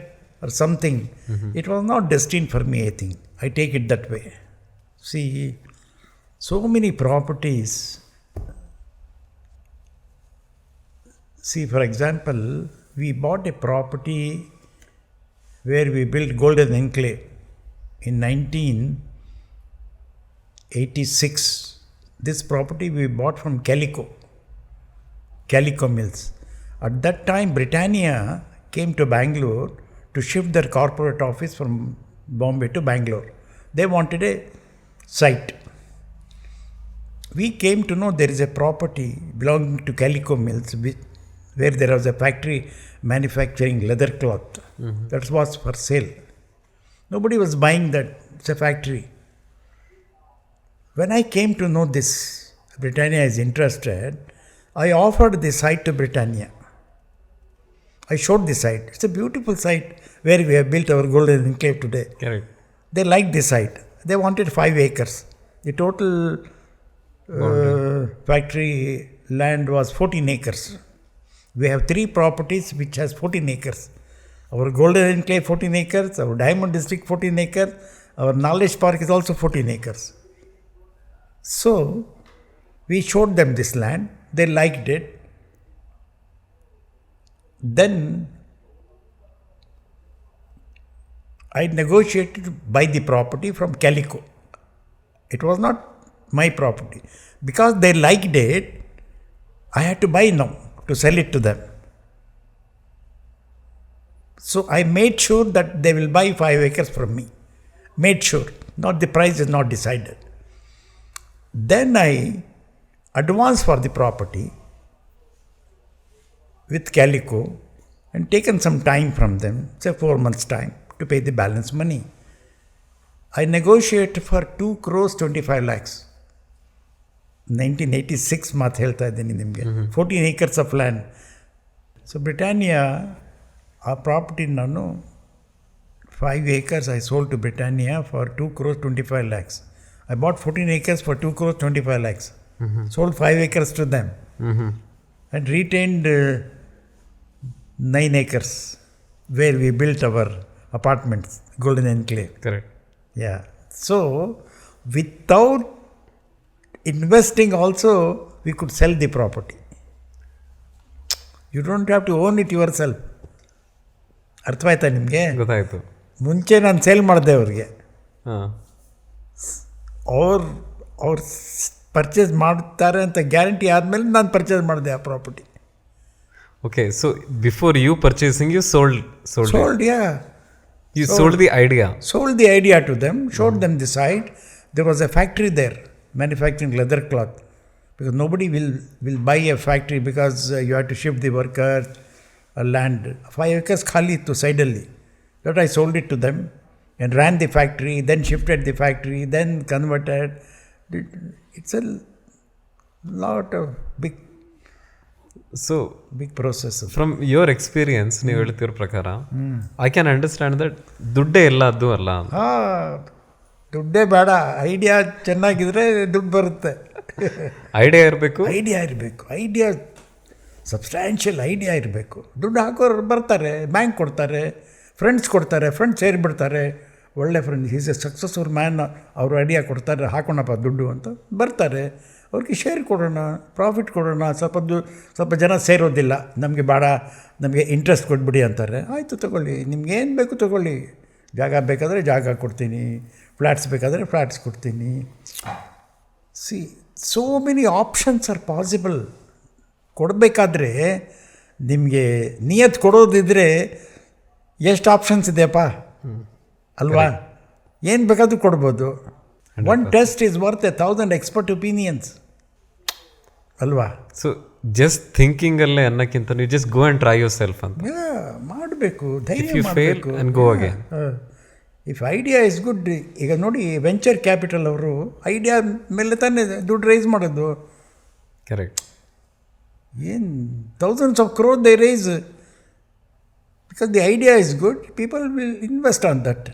Speaker 2: or something. It was not destined for me, I think. I take it that way. See, so many properties. See, for example, we bought a property where we built Golden Enclave in 1986. This property we bought from Calico Mills. At that time, Britannia came to Bangalore to shift their corporate office from Bombay to Bangalore. They wanted a site. We came to know there is a property belonging to Calico Mills where there was a factory manufacturing leather cloth. That was for sale. Nobody was buying that. It's a factory. When I came to know this, Britannia is interested, I offered the site to Britannia. I showed the site. It's a beautiful site where we have built our Golden Enclave today.
Speaker 3: Correct.
Speaker 2: They liked the site. They wanted 5 acres. The total factory land was 14 acres. We have 3 properties which has 14 acres. Our Golden Enclave 14 acres, our Diamond District 14 acres, our Knowledge Park is also 14 acres. So, we showed them this land, they liked it. Then, I negotiated to buy the property from Calico. It was not my property. Because they liked it, I had to buy now to sell it to them. So I made sure that they will buy 5 acres from me. Made sure. Not the price is not decided. Then I advanced for the property with Calico and taken some time from them, say 4 months' time, to pay the balance money. I negotiated for 2 crores 25 lakhs. 1986 ಮಾತು ಹೇಳ್ತಾ ಇದ್ದೀನಿ ನಿಮಗೆ. 14 acres of land. So Britannia ಆ property ನಾನು 5 acres I sold to Britannia for 2 crores 25 lakhs. I bought 14 acres for 2 crores 25 lakhs. Sold 5 acres to them. And retained 9 acres where we built our apartments, Golden Enclave.
Speaker 3: Correct.
Speaker 2: Yeah. So, without investing also, we could sell the property. You don't have to own it yourself. ಅರ್ಥವಾಯ್ತಾ ನಿಮಗೆ?
Speaker 3: ಗೊತ್ತಾಯಿತು.
Speaker 2: ಮುಂಚೆ ನಾನು sale ಮಾಡಿದೆ ಅವ್ರಿಗೆ. ಅವ್ರು purchase ಮಾಡ್ತಾರೆ ಅಂತ guarantee ಆದಮೇಲೆ ನಾನು ಪರ್ಚೇಸ್ ಮಾಡಿದೆ ಆ property.
Speaker 3: Okay, so before you purchasing you sold you sold the idea.
Speaker 2: Sold the idea to them, showed them the site. There was a factory there manufacturing leather cloth, because nobody will buy a factory because you have to shift the workers, land. 5 acres khali to sidely. That I sold it to them and ran the factory, then shifted the factory, then converted. It's a lot of
Speaker 3: So
Speaker 2: big process.
Speaker 3: From your experience ನೀವು ಹೇಳ್ತಿರೋ ಪ್ರಕಾರ I can understand that ದುಡ್ಡೇ ಎಲ್ಲ ಅದು ಅಲ್ಲ.
Speaker 2: ದುಡ್ಡೇ ಬೇಡ, idea ಚೆನ್ನಾಗಿದ್ರೆ ದುಡ್ಡು ಬರುತ್ತೆ.
Speaker 3: ಐಡಿಯಾ ಇರಬೇಕು,
Speaker 2: ಐಡಿಯಾ ಸಬ್ಸ್ಟ್ಯಾನ್ಷಿಯಲ್ ಐಡಿಯಾ ಇರಬೇಕು. ದುಡ್ಡು ಹಾಕೋರು ಬರ್ತಾರೆ, ಬ್ಯಾಂಕ್ ಕೊಡ್ತಾರೆ, ಫ್ರೆಂಡ್ಸ್ ಸೇರಿಬಿಡ್ತಾರೆ. ಒಳ್ಳೆ friend, is A successful man, ಅವರು ಐಡಿಯಾ ಕೊಡ್ತಾರೆ, ಹಾಕೋಣಪ್ಪ ದುಡ್ಡು ಅಂತ ಬರ್ತಾರೆ. ಅವ್ರಿಗೆ ಶೇರ್ ಕೊಡೋಣ, ಪ್ರಾಫಿಟ್ ಕೊಡೋಣ. ಸ್ವಲ್ಪ ಜನ ಸೇರೋದಿಲ್ಲ, ನಮಗೆ ಬೇಡ, ನಮಗೆ ಇಂಟ್ರೆಸ್ಟ್ ಕೊಟ್ಬಿಡಿ ಅಂತಾರೆ. ಆಯಿತು ತಗೊಳ್ಳಿ, ನಿಮ್ಗೇನು ಬೇಕು ತಗೊಳ್ಳಿ. ಜಾಗ ಬೇಕಾದರೆ ಜಾಗ ಕೊಡ್ತೀನಿ, ಫ್ಲ್ಯಾಟ್ಸ್ ಬೇಕಾದರೆ ಫ್ಲ್ಯಾಟ್ಸ್ ಕೊಡ್ತೀನಿ. So many options are possible. ಕೊಡಬೇಕಾದ್ರೆ ನಿಮಗೆ ನಿಯತ್ ಕೊಡೋದಿದ್ದರೆ ಎಷ್ಟು ಆಪ್ಷನ್ಸ್ ಇದೆಯಪ್ಪ ಅಲ್ವಾ? ಏನು ಬೇಕಾದರೂ ಕೊಡ್ಬೋದು. 1 test is worth 1000 expert opinions ಅಲ್ವಾ?
Speaker 3: ಸೊ ಜಸ್ಟ್ ಥಿಂಕಿಂಗಲ್ಲೇ ಅನ್ನೋಕ್ಕಿಂತ ನೀವು just go and try your self ಅಂತ
Speaker 2: ಮಾಡಬೇಕು, ಧೈರ್ಯ
Speaker 3: ಫೇಲ್
Speaker 2: ಮಾಡಬೇಕು.
Speaker 3: And go again.
Speaker 2: If idea is good. ಈಗ ನೋಡಿ, ವೆಂಚರ್ ಕ್ಯಾಪಿಟಲ್ ಅವರು ಐಡಿಯಾ ಮೇಲೆ ತಾನೇ ದುಡ್ಡು ರೈಸ್ ಮಾಡೋದು.
Speaker 3: ಕರೆಕ್ಟ್.
Speaker 2: ಏನು thousands of crore they raise because the idea is good. People will invest on that.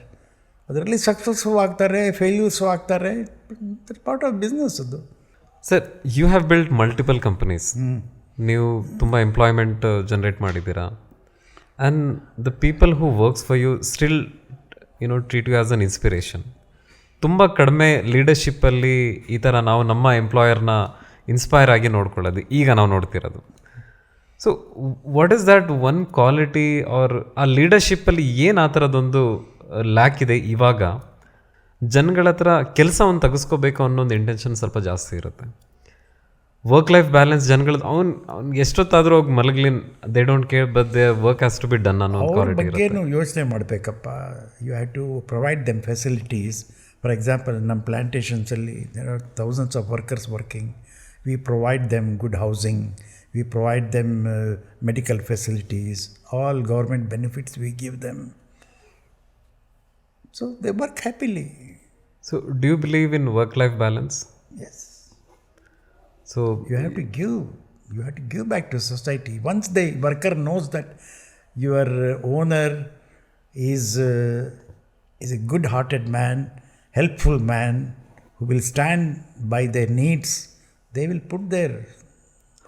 Speaker 2: ಅದರಲ್ಲಿ ಸಕ್ಸಸ್ಫುಲ್ ಆಗ್ತಾರೆ, ಫೇಲ್ಯೂರ್ಸು ಆಗ್ತಾರೆ. ಪಾರ್ಟ್ ಆಫ್ ಬಿಸ್ನೆಸ್ ಅದು.
Speaker 3: Sir, you have build multiple companies. ನೀವು ತುಂಬ ಎಂಪ್ಲಾಯ್ಮೆಂಟ್ ಜನ್ರೇಟ್ ಮಾಡಿದ್ದೀರಾ. And the people who works for you still treat you as an inspiration. ತುಂಬ ಕಡಿಮೆ ಲೀಡರ್ಶಿಪ್ಪಲ್ಲಿ ಈ ಥರ ನಾವು ನಮ್ಮ ಎಂಪ್ಲಾಯರ್ನ ಇನ್ಸ್ಪೈರ್ ಆಗಿ ನೋಡ್ಕೊಳ್ಳೋದು ಈಗ ನಾವು ನೋಡ್ತಿರೋದು. So what is that one quality or ಆ ಲೀಡರ್ಶಿಪ್ಪಲ್ಲಿ ಏನು ಆ ಥರದೊಂದು ಲ್ಯಾಕ್ ಇದೆ ಇವಾಗ? ಜನಗಳ ಹತ್ರ ಕೆಲಸವನ್ನು ತೆಗೆಸ್ಕೋಬೇಕು ಅನ್ನೋದು ಇಂಟೆನ್ಷನ್ ಸ್ವಲ್ಪ ಜಾಸ್ತಿ ಇರುತ್ತೆ. ವರ್ಕ್ ಲೈಫ್ ಬ್ಯಾಲೆನ್ಸ್ ಜನಗಳದ್ದು ಅವ್ನು ಎಷ್ಟೊತ್ತಾದರೂ ಹೋಗಿ ಮಲಗಲಿ, they don't care, but they work has to be done ಅನ್ನೋ ಕ್ವಾಲಿಟಿ ಇರುತ್ತೆ.
Speaker 2: ಬಗ್ಗೆನೂ ಯೋಚನೆ ಮಾಡಬೇಕಪ್ಪ. You have to provide them facilities. For example, ನಮ್ಮ ಪ್ಲಾಂಟೇಷನ್ಸಲ್ಲಿ there are thousands of workers working. We provide them good housing, we provide them medical facilities, all government benefits we give them. So they work happily.
Speaker 3: So do you believe in work-life balance?
Speaker 2: Yes.
Speaker 3: So
Speaker 2: you have to give back to society. Once the worker knows that your owner is a good-hearted man, helpful man, who will stand by their needs, they will put their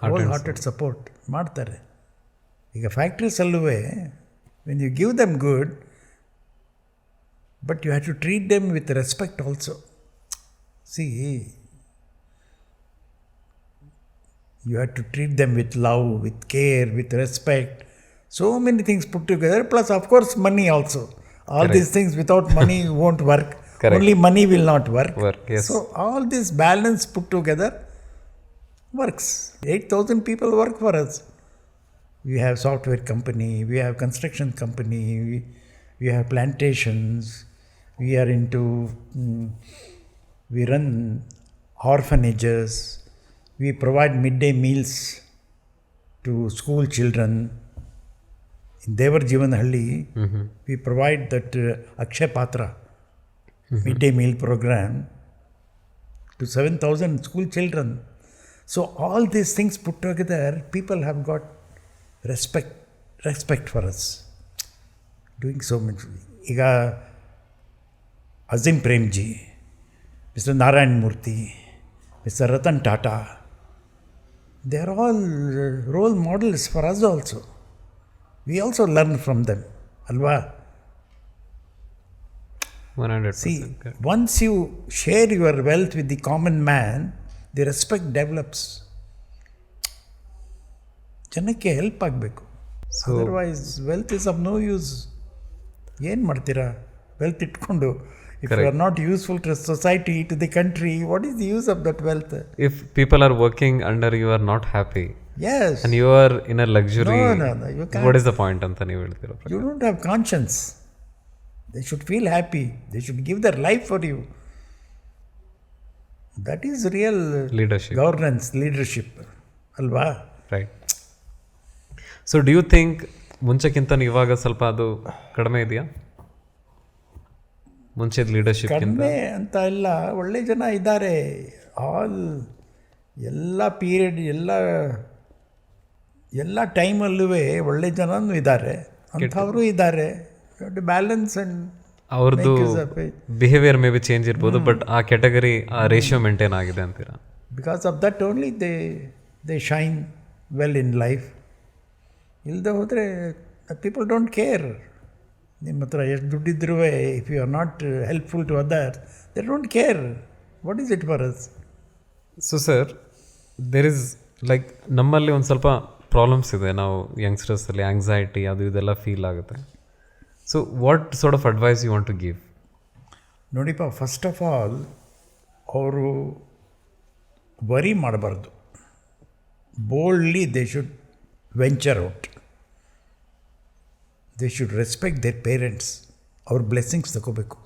Speaker 2: whole-hearted support. ಮಾಡ್ತಾರೆ. ಈಗ ಫ್ಯಾಕ್ಟ್ರೀಸಲ್ಲೂ when you give them good, but you have to treat them with respect also. See, you have to treat them with love, with care, with respect. So many things put together, plus of course money also. All Correct. These things, without money won't work. Correct. Only money will not work.
Speaker 3: Yes.
Speaker 2: So all this balance put together works. 8,000 people work for us. We have software company, we have construction company, we have plantations. We are into, we run orphanages, we provide midday meals to school children. In Devar Jeevanhalli, we provide that Akshay Patra midday meal program to 7,000 school children. So all these things put together, people have got respect for us. Doing so much. Iga Azim Premji, Mr. Narayan Murthy, Mr. Ratan Tata, they are all role models for us also. We also learn from them, alva?
Speaker 3: 100%.
Speaker 2: See, once you share your wealth with the common man, the respect develops. ಜನಕ್ಕೆ help ಆಗಬೇಕು. Otherwise wealth is of no use. ಏನು ಮಾಡ್ತೀರಾ wealth ಇಟ್ಕೊಂಡು? If you are not useful to society, to the country, what is the use of that wealth?
Speaker 3: If people are working under you are not happy
Speaker 2: Yes.
Speaker 3: and you are in a luxury,
Speaker 2: No, you can't.
Speaker 3: what is the point ಅಂತ ನೀವು ಹೇಳ್ತೀರಾ?
Speaker 2: You don't have conscience. They should feel happy. They should give their life for you. That is real
Speaker 3: Leadership.
Speaker 2: governance, leadership. Alva?
Speaker 3: Right. So do you think ಮುಂಚೆಕ್ಕಿಂತ ಇವಾಗ ಸ್ವಲ್ಪ ಅದು ಕಡಿಮೆ ಇದೆಯಾ? ಮುಂಚೆದ ಲೀಡರ್ಶಿಪ್ಗಿಂತ
Speaker 2: ಕಡಿಮೆ ಅಂತ ಇಲ್ಲ, ಒಳ್ಳೆ ಜನ ಇದ್ದಾರೆ. ಆಲ್ ಎಲ್ಲ ಪೀರಿಯಡ್ ಎಲ್ಲ ಟೈಮಲ್ಲೂ ಒಳ್ಳೆ ಜನನೂ ಇದ್ದಾರೆ, ಅಂಥವರು ಇದ್ದಾರೆ. ಬ್ಯಾಲೆನ್ಸ್ ಆ್ಯಂಡ್
Speaker 3: ಅವ್ರದ್ದು ಬಿಹೇವಿಯರ್ ಮೇ ಬಿ ಚೇಂಜ್ ಇರ್ಬೋದು, ಬಟ್ ಆ ಕ್ಯಾಟಗರಿ ಆ ರೇಷಿಯೋ ಮೇಂಟೈನ್ ಆಗಿದೆ ಅಂತೀರಾ?
Speaker 2: Because of that only they shine well in life. ಇಲ್ಲದೆ ಹೋದರೆ ಪೀಪಲ್ ಡೋಂಟ್ ಕೇರ್. ನಿಮ್ಮ ಹತ್ರ ಎಷ್ಟು ದುಡ್ಡಿದ್ರೂ if you are not helpful to others, they don't care. What is it for us?
Speaker 3: So sir, there is like ನಮ್ಮಲ್ಲಿ ಒಂದು ಸ್ವಲ್ಪ problems ಇದೆ. ನಾವು ಯಂಗ್ಸ್ಟರ್ಸಲ್ಲಿ ಆಂಗ್ಸೈಟಿ ಅದು ಇದೆಲ್ಲ ಫೀಲ್ ಆಗುತ್ತೆ. So what sort of advice you want to give?
Speaker 2: ನೋಡಿಪ್ಪ, first of all ಅವರು ವರಿ ಮಾಡಬಾರ್ದು. Boldly they should venture out. They should respect their parents. ಅವ್ರ ಬ್ಲೆಸ್ಸಿಂಗ್ಸ್ ತಗೋಬೇಕು.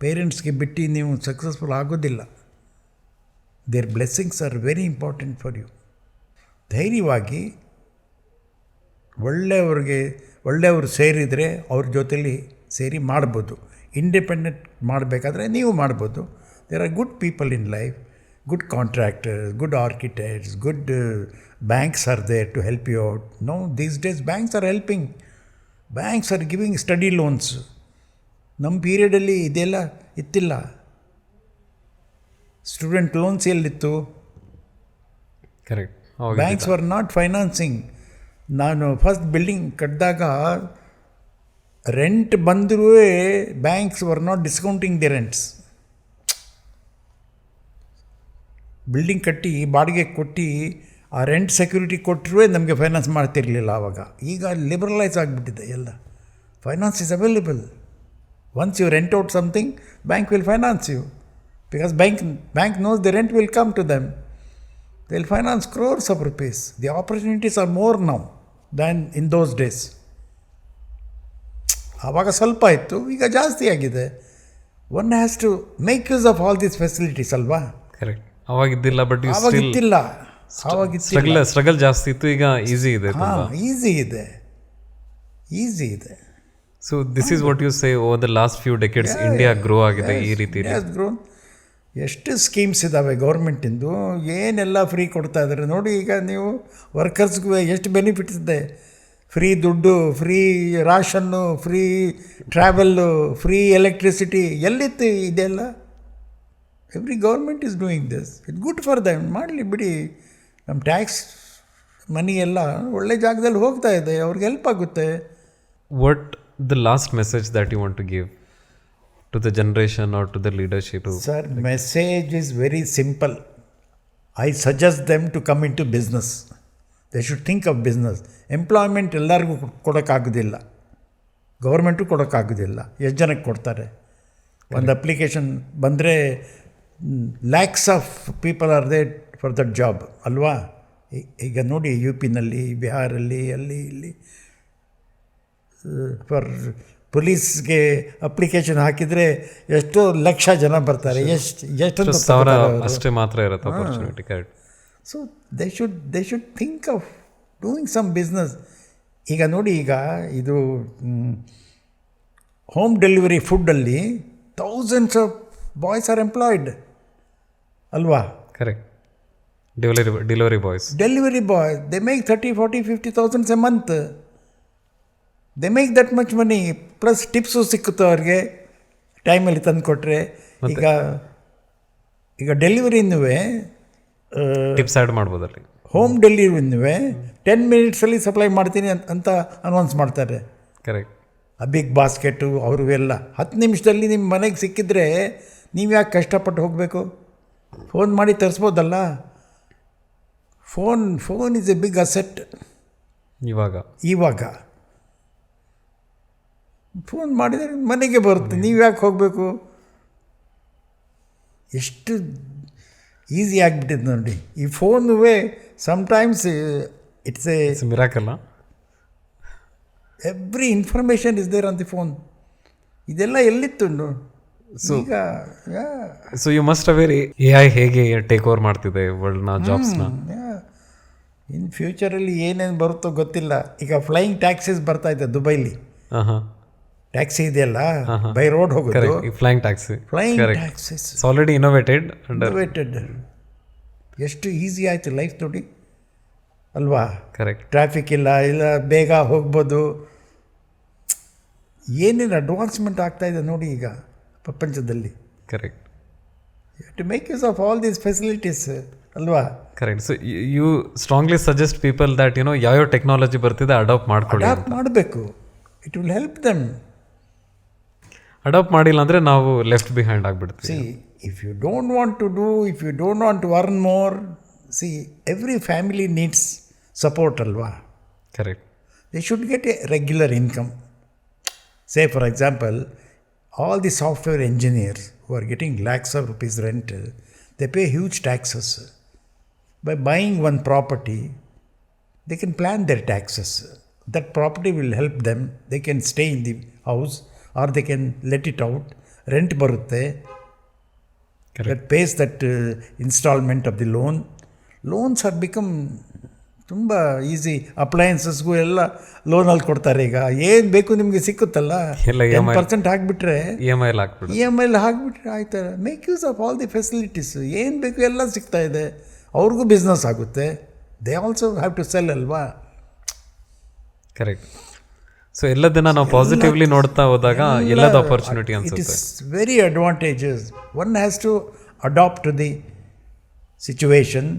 Speaker 2: ಪೇರೆಂಟ್ಸ್ಗೆ ಬಿಟ್ಟು ನೀವು ಸಕ್ಸಸ್ಫುಲ್ ಆಗೋದಿಲ್ಲ. Their blessings are very important for you. ಧೈರ್ಯವಾಗಿ ಒಳ್ಳೆಯವರು ಸೇರಿದರೆ ಅವ್ರ ಜೊತೆಲಿ ಸೇರಿ ಮಾಡ್ಬೋದು. ಇಂಡಿಪೆಂಡೆಂಟ್ ಮಾಡಬೇಕಾದ್ರೆ ನೀವು ಮಾಡ್ಬೋದು. There are good people in life, good contractors, good architects, good banks are there to help you out. No, these days banks are helping. Banks are giving study loans. ನಮ್ಮ ಪೀರಿಯಡಲ್ಲಿ ಇದೆಲ್ಲ ಇತ್ತಿಲ್ಲ. ಸ್ಟೂಡೆಂಟ್ ಲೋನ್ಸ್ ಎಲ್ಲಿತ್ತು?
Speaker 3: Correct.
Speaker 2: Banks were not financing. ನಾನು first building ಕಟ್ಟಿದಾಗ rent ಬಂದರೂ banks were not discounting the rents. Building ಕಟ್ಟಿ ಬಾಡಿಗೆ ಕೊಟ್ಟು ಆ ರೆಂಟ್ ಸೆಕ್ಯೂರಿಟಿ ಕೊಟ್ಟರೂ ನಮಗೆ ಫೈನಾನ್ಸ್ ಮಾಡ್ತಿರಲಿಲ್ಲ ಆವಾಗ. ಈಗ ಲಿಬರಲೈಸ್ ಆಗಿಬಿಟ್ಟಿದೆ ಎಲ್ಲ. Finance is available. Once you rent out something, bank will finance you. Because bank knows the rent will come to them. They will finance crores of rupees. The opportunities are more now than in those days. ಆವಾಗ ಸ್ವಲ್ಪ ಇತ್ತು, ಈಗ ಜಾಸ್ತಿ ಆಗಿದೆ. One has to make use of all these facilities ಅಲ್ವಾ?
Speaker 3: Correct. ಅವಾಗಿದ್ದಿಲ್ಲ, but
Speaker 2: ಆವಾಗಿತ್ತಿಲ್ಲ.
Speaker 3: Struggle ಜಾಸ್ತಿ ಇತ್ತು. ಈಗ ಈಸಿ ಇದೆ.
Speaker 2: ಈಸಿ ಇದೆ.
Speaker 3: So this is what you say over the last few decades India grow ಆಗಿದೆ ಈ ರೀತಿ.
Speaker 2: ಎಷ್ಟು ಸ್ಕೀಮ್ಸ್ ಇದ್ದಾವೆ ಗೌರ್ಮೆಂಟಿಂದು, ಏನೆಲ್ಲ ಫ್ರೀ ಕೊಡ್ತಾ ಇದ್ದಾರೆ ನೋಡಿ. ಈಗ ನೀವು ವರ್ಕರ್ಸ್ಗೂ ಎಷ್ಟು ಬೆನಿಫಿಟ್ಸ್ ಇದೆ. ಫ್ರೀ ದುಡ್ಡು, free ration, free travel, free electricity. ಎಲ್ಲಿತ್ತು ಇದೆಲ್ಲ? Every government is doing this. It good for them. ಮಾಡಲಿ ಬಿಡಿ. ನಮ್ಮ ಟ್ಯಾಕ್ಸ್ ಮನಿ ಎಲ್ಲ ಒಳ್ಳೆ ಜಾಗದಲ್ಲಿ ಹೋಗ್ತಾ ಇದೆ, ಅವ್ರಿಗೆ ಹೆಲ್ಪ್ ಆಗುತ್ತೆ.
Speaker 3: What the last message that you want to give to the generation or to the leadership?
Speaker 2: Sir, message is very simple. I suggest them to come into business. They should think of business. Employment ಎಲ್ಲರಿಗೂ ಕೊಡೋಕ್ಕಾಗೋದಿಲ್ಲ, government ಕೊಡೋಕ್ಕಾಗೋದಿಲ್ಲ. ಎಷ್ಟು ಜನಕ್ಕೆ ಕೊಡ್ತಾರೆ? ಒಂದು application ಬಂದರೆ lakhs of people are there for that job ಅಲ್ವಾ? ಈಗ ನೋಡಿ, you ಪಿನಲ್ಲಿ, ಬಿಹಾರಲ್ಲಿ, ಅಲ್ಲಿ ಇಲ್ಲಿ ಫಾರ್ ಪೊಲೀಸ್ಗೆ ಅಪ್ಲಿಕೇಶನ್ ಹಾಕಿದರೆ ಎಷ್ಟೋ ಲಕ್ಷ ಜನ ಬರ್ತಾರೆ. ಎಷ್ಟು
Speaker 3: ಸಾವಿರ ಅಷ್ಟೇ ಮಾತ್ರ ಇರುತ್ತೆ opportunity. Correct.
Speaker 2: So they should think of doing some business. ಈಗ ನೋಡಿ, ಈಗ ಇದು ಹೋಮ್ ಡೆಲಿವರಿ ಫುಡ್ಡಲ್ಲಿ thousands of boys are employed ಅಲ್ವಾ?
Speaker 3: Correct. Delivery boys
Speaker 2: they make 30, 40, 50,000 a month. They make that much money. Plus tips ಸಿಕ್ಕುತ್ತೆ ಅವ್ರಿಗೆ ಟೈಮಲ್ಲಿ ತಂದು ಕೊಟ್ಟರೆ. ಈಗ ಡೆಲಿವರಿನೂ
Speaker 3: ಟಿಪ್ಸ್ ಆ್ಯಡ್ ಮಾಡ್ಬೋದಲ್ಲಿ.
Speaker 2: ಹೋಮ್ ಡೆಲಿವರಿನೂ 10 ಮಿನಿಟ್ಸಲ್ಲಿ ಸಪ್ಲೈ ಮಾಡ್ತೀನಿ ಅಂತ ಅನೌನ್ಸ್ ಮಾಡ್ತಾರೆ.
Speaker 3: ಕರೆಕ್ಟ್.
Speaker 2: ಆ ಬಿಗ್ ಬಾಸ್ಕೆಟು ಅವರು ಎಲ್ಲ 10 ನಿಮಿಷದಲ್ಲಿ ನಿಮ್ಮ ಮನೆಗೆ ಸಿಕ್ಕಿದ್ರೆ ನೀವು ಯಾಕೆ ಕಷ್ಟಪಟ್ಟು ಹೋಗಬೇಕು? ಫೋನ್ ಮಾಡಿ ತರಿಸ್ಬೋದಲ್ಲ. Phone is a big asset. ಇವಾಗ ಫೋನ್ ಮಾಡಿದರೆ ಮನೆಗೆ ಬರುತ್ತೆ. ನೀವು ಯಾಕೆ ಹೋಗಬೇಕು? ಎಷ್ಟು ಈಸಿ ಆಗಿಬಿಟ್ಟಿದೆ ನೋಡಿ. ಈ ಫೋನುವೇ ಸಮ್ಟೈಮ್ಸ್ ಇಟ್ಸ್
Speaker 3: ಮಿರಾಕಲ್ಲ.
Speaker 2: Every information is there on the phone. ಇದೆಲ್ಲ ಎಲ್ಲಿತ್ತು ಈಗ.
Speaker 3: So you must aware AI ಹೇಗೆ ಟೇಕ್ ಓವರ್ ಮಾಡ್ತಿದೆ ವರ್ಲ್ಡ್ನ ಜಾಬ್ಸ್ನ.
Speaker 2: ಇನ್ ಫ್ಯೂಚರಲ್ಲಿ ಏನೇನು ಬರುತ್ತೋ ಗೊತ್ತಿಲ್ಲ. ಈಗ ಫ್ಲೈಯಿಂಗ್ ಟ್ಯಾಕ್ಸೀಸ್ ಬರ್ತಾ ಇದೆ ದುಬೈಲಿ. ಟ್ಯಾಕ್ಸಿ ಇದೆಯಲ್ಲ ಬೈ ರೋಡ್ ಹೋಗೋದು,
Speaker 3: flying taxi.
Speaker 2: Flying taxis
Speaker 3: already innovated.
Speaker 2: ಎಷ್ಟು ಈಸಿ ಆಯಿತು ಲೈಫ್ ನೋಡಿ ಅಲ್ವಾ.
Speaker 3: ಕರೆಕ್ಟ್.
Speaker 2: ಟ್ರಾಫಿಕ್ ಇಲ್ಲ ಬೇಗ ಹೋಗ್ಬೋದು. ಏನೇನು ಅಡ್ವಾನ್ಸ್ಮೆಂಟ್ ಆಗ್ತಾಯಿದೆ ನೋಡಿ ಈಗ ಪ್ರಪಂಚದಲ್ಲಿ.
Speaker 3: Correct.
Speaker 2: To make use of all these facilities ಅಲ್ವಾ.
Speaker 3: Correct. So you strongly suggest people that ಯಾವ್ಯಾವ ಟೆಕ್ನಾಲಜಿ ಬರ್ತಿದೆ ಅಡಾಪ್ಟ್ ಮಾಡ್ಕೊಳ್ಳಿ.
Speaker 2: ಅಡಾಪ್ಟ್ ಮಾಡಬೇಕು. It will help them.
Speaker 3: Adapt ಮಾಡಿಲ್ಲ ಅಂದರೆ ನಾವು ಲೆಫ್ಟ್ ಬಿಹೈಂಡ್ ಆಗಿಬಿಡ್ತೀವಿ.
Speaker 2: See if you don't want to do, if you don't want to earn more, see every family needs support ಅಲ್ವಾ.
Speaker 3: Correct.
Speaker 2: They should get a regular income. Say for example, all the software engineers who are getting lakhs of rupees rent, they pay huge taxes. By buying one property, they can plan their taxes. That property will help them. They can stay in the house or they can let it out. Rent barutte. That pays that installment of the loan. Loans have become ತುಂಬ easy. ಅಪ್ಲಯನ್ಸಸ್ಗೂ ಎಲ್ಲ ಲೋನಲ್ಲಿ ಕೊಡ್ತಾರೆ ಈಗ. ಏನು ಬೇಕು ನಿಮಗೆ ಸಿಕ್ಕುತ್ತಲ್ಲ, 10% ಹಾಕಿಬಿಟ್ರೆ
Speaker 3: EMI
Speaker 2: ಹಾಕಿಬಿಟ್ರೆ ಆಯ್ತು. Make use of all the facilities. ಏನು ಬೇಕು ಎಲ್ಲ ಸಿಗ್ತಾ ಇದೆ. ಅವ್ರಿಗೂ ಬಿಸ್ನೆಸ್ ಆಗುತ್ತೆ. They also have to sell ಅಲ್ವಾ.
Speaker 3: ಕರೆಕ್ಟ್. ಸೊ ಎಲ್ಲದನ್ನ ನಾವು ಪಾಸಿಟಿವ್ಲಿ ನೋಡ್ತಾ ಹೋದಾಗ ಎಲ್ಲದ ಆಪರ್ಚುನಿಟಿ ಅನ್ಸುತ್ತೆ.
Speaker 2: It is very advantages. One has to adapt to the situation,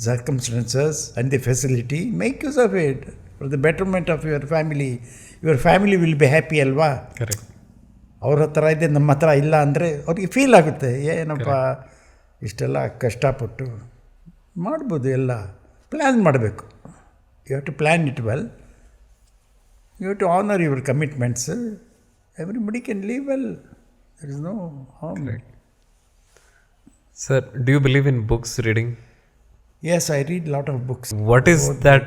Speaker 2: circumstances and the facility. Make use of it for the betterment of your family. Your family will be happy ಅಲ್ವಾ.
Speaker 3: Correct.
Speaker 2: ಅವ್ರ ಹತ್ರ ಇದೆ ನಮ್ಮ ಹತ್ರ ಇಲ್ಲ ಅಂದರೆ ಅವ್ರಿಗೆ feel ಆಗುತ್ತೆ, ಏನಪ್ಪ ಇಷ್ಟೆಲ್ಲ ಕಷ್ಟಪಟ್ಟು ಮಾಡ್ಬೋದು. ಎಲ್ಲ ಪ್ಲ್ಯಾನ್ ಮಾಡಬೇಕು. You have to plan it well. You have to honour your commitments. Everybody can live well. There is no harm.
Speaker 3: Sir, do you believe in books reading?
Speaker 2: Yes, I read a lot of books.
Speaker 3: What is that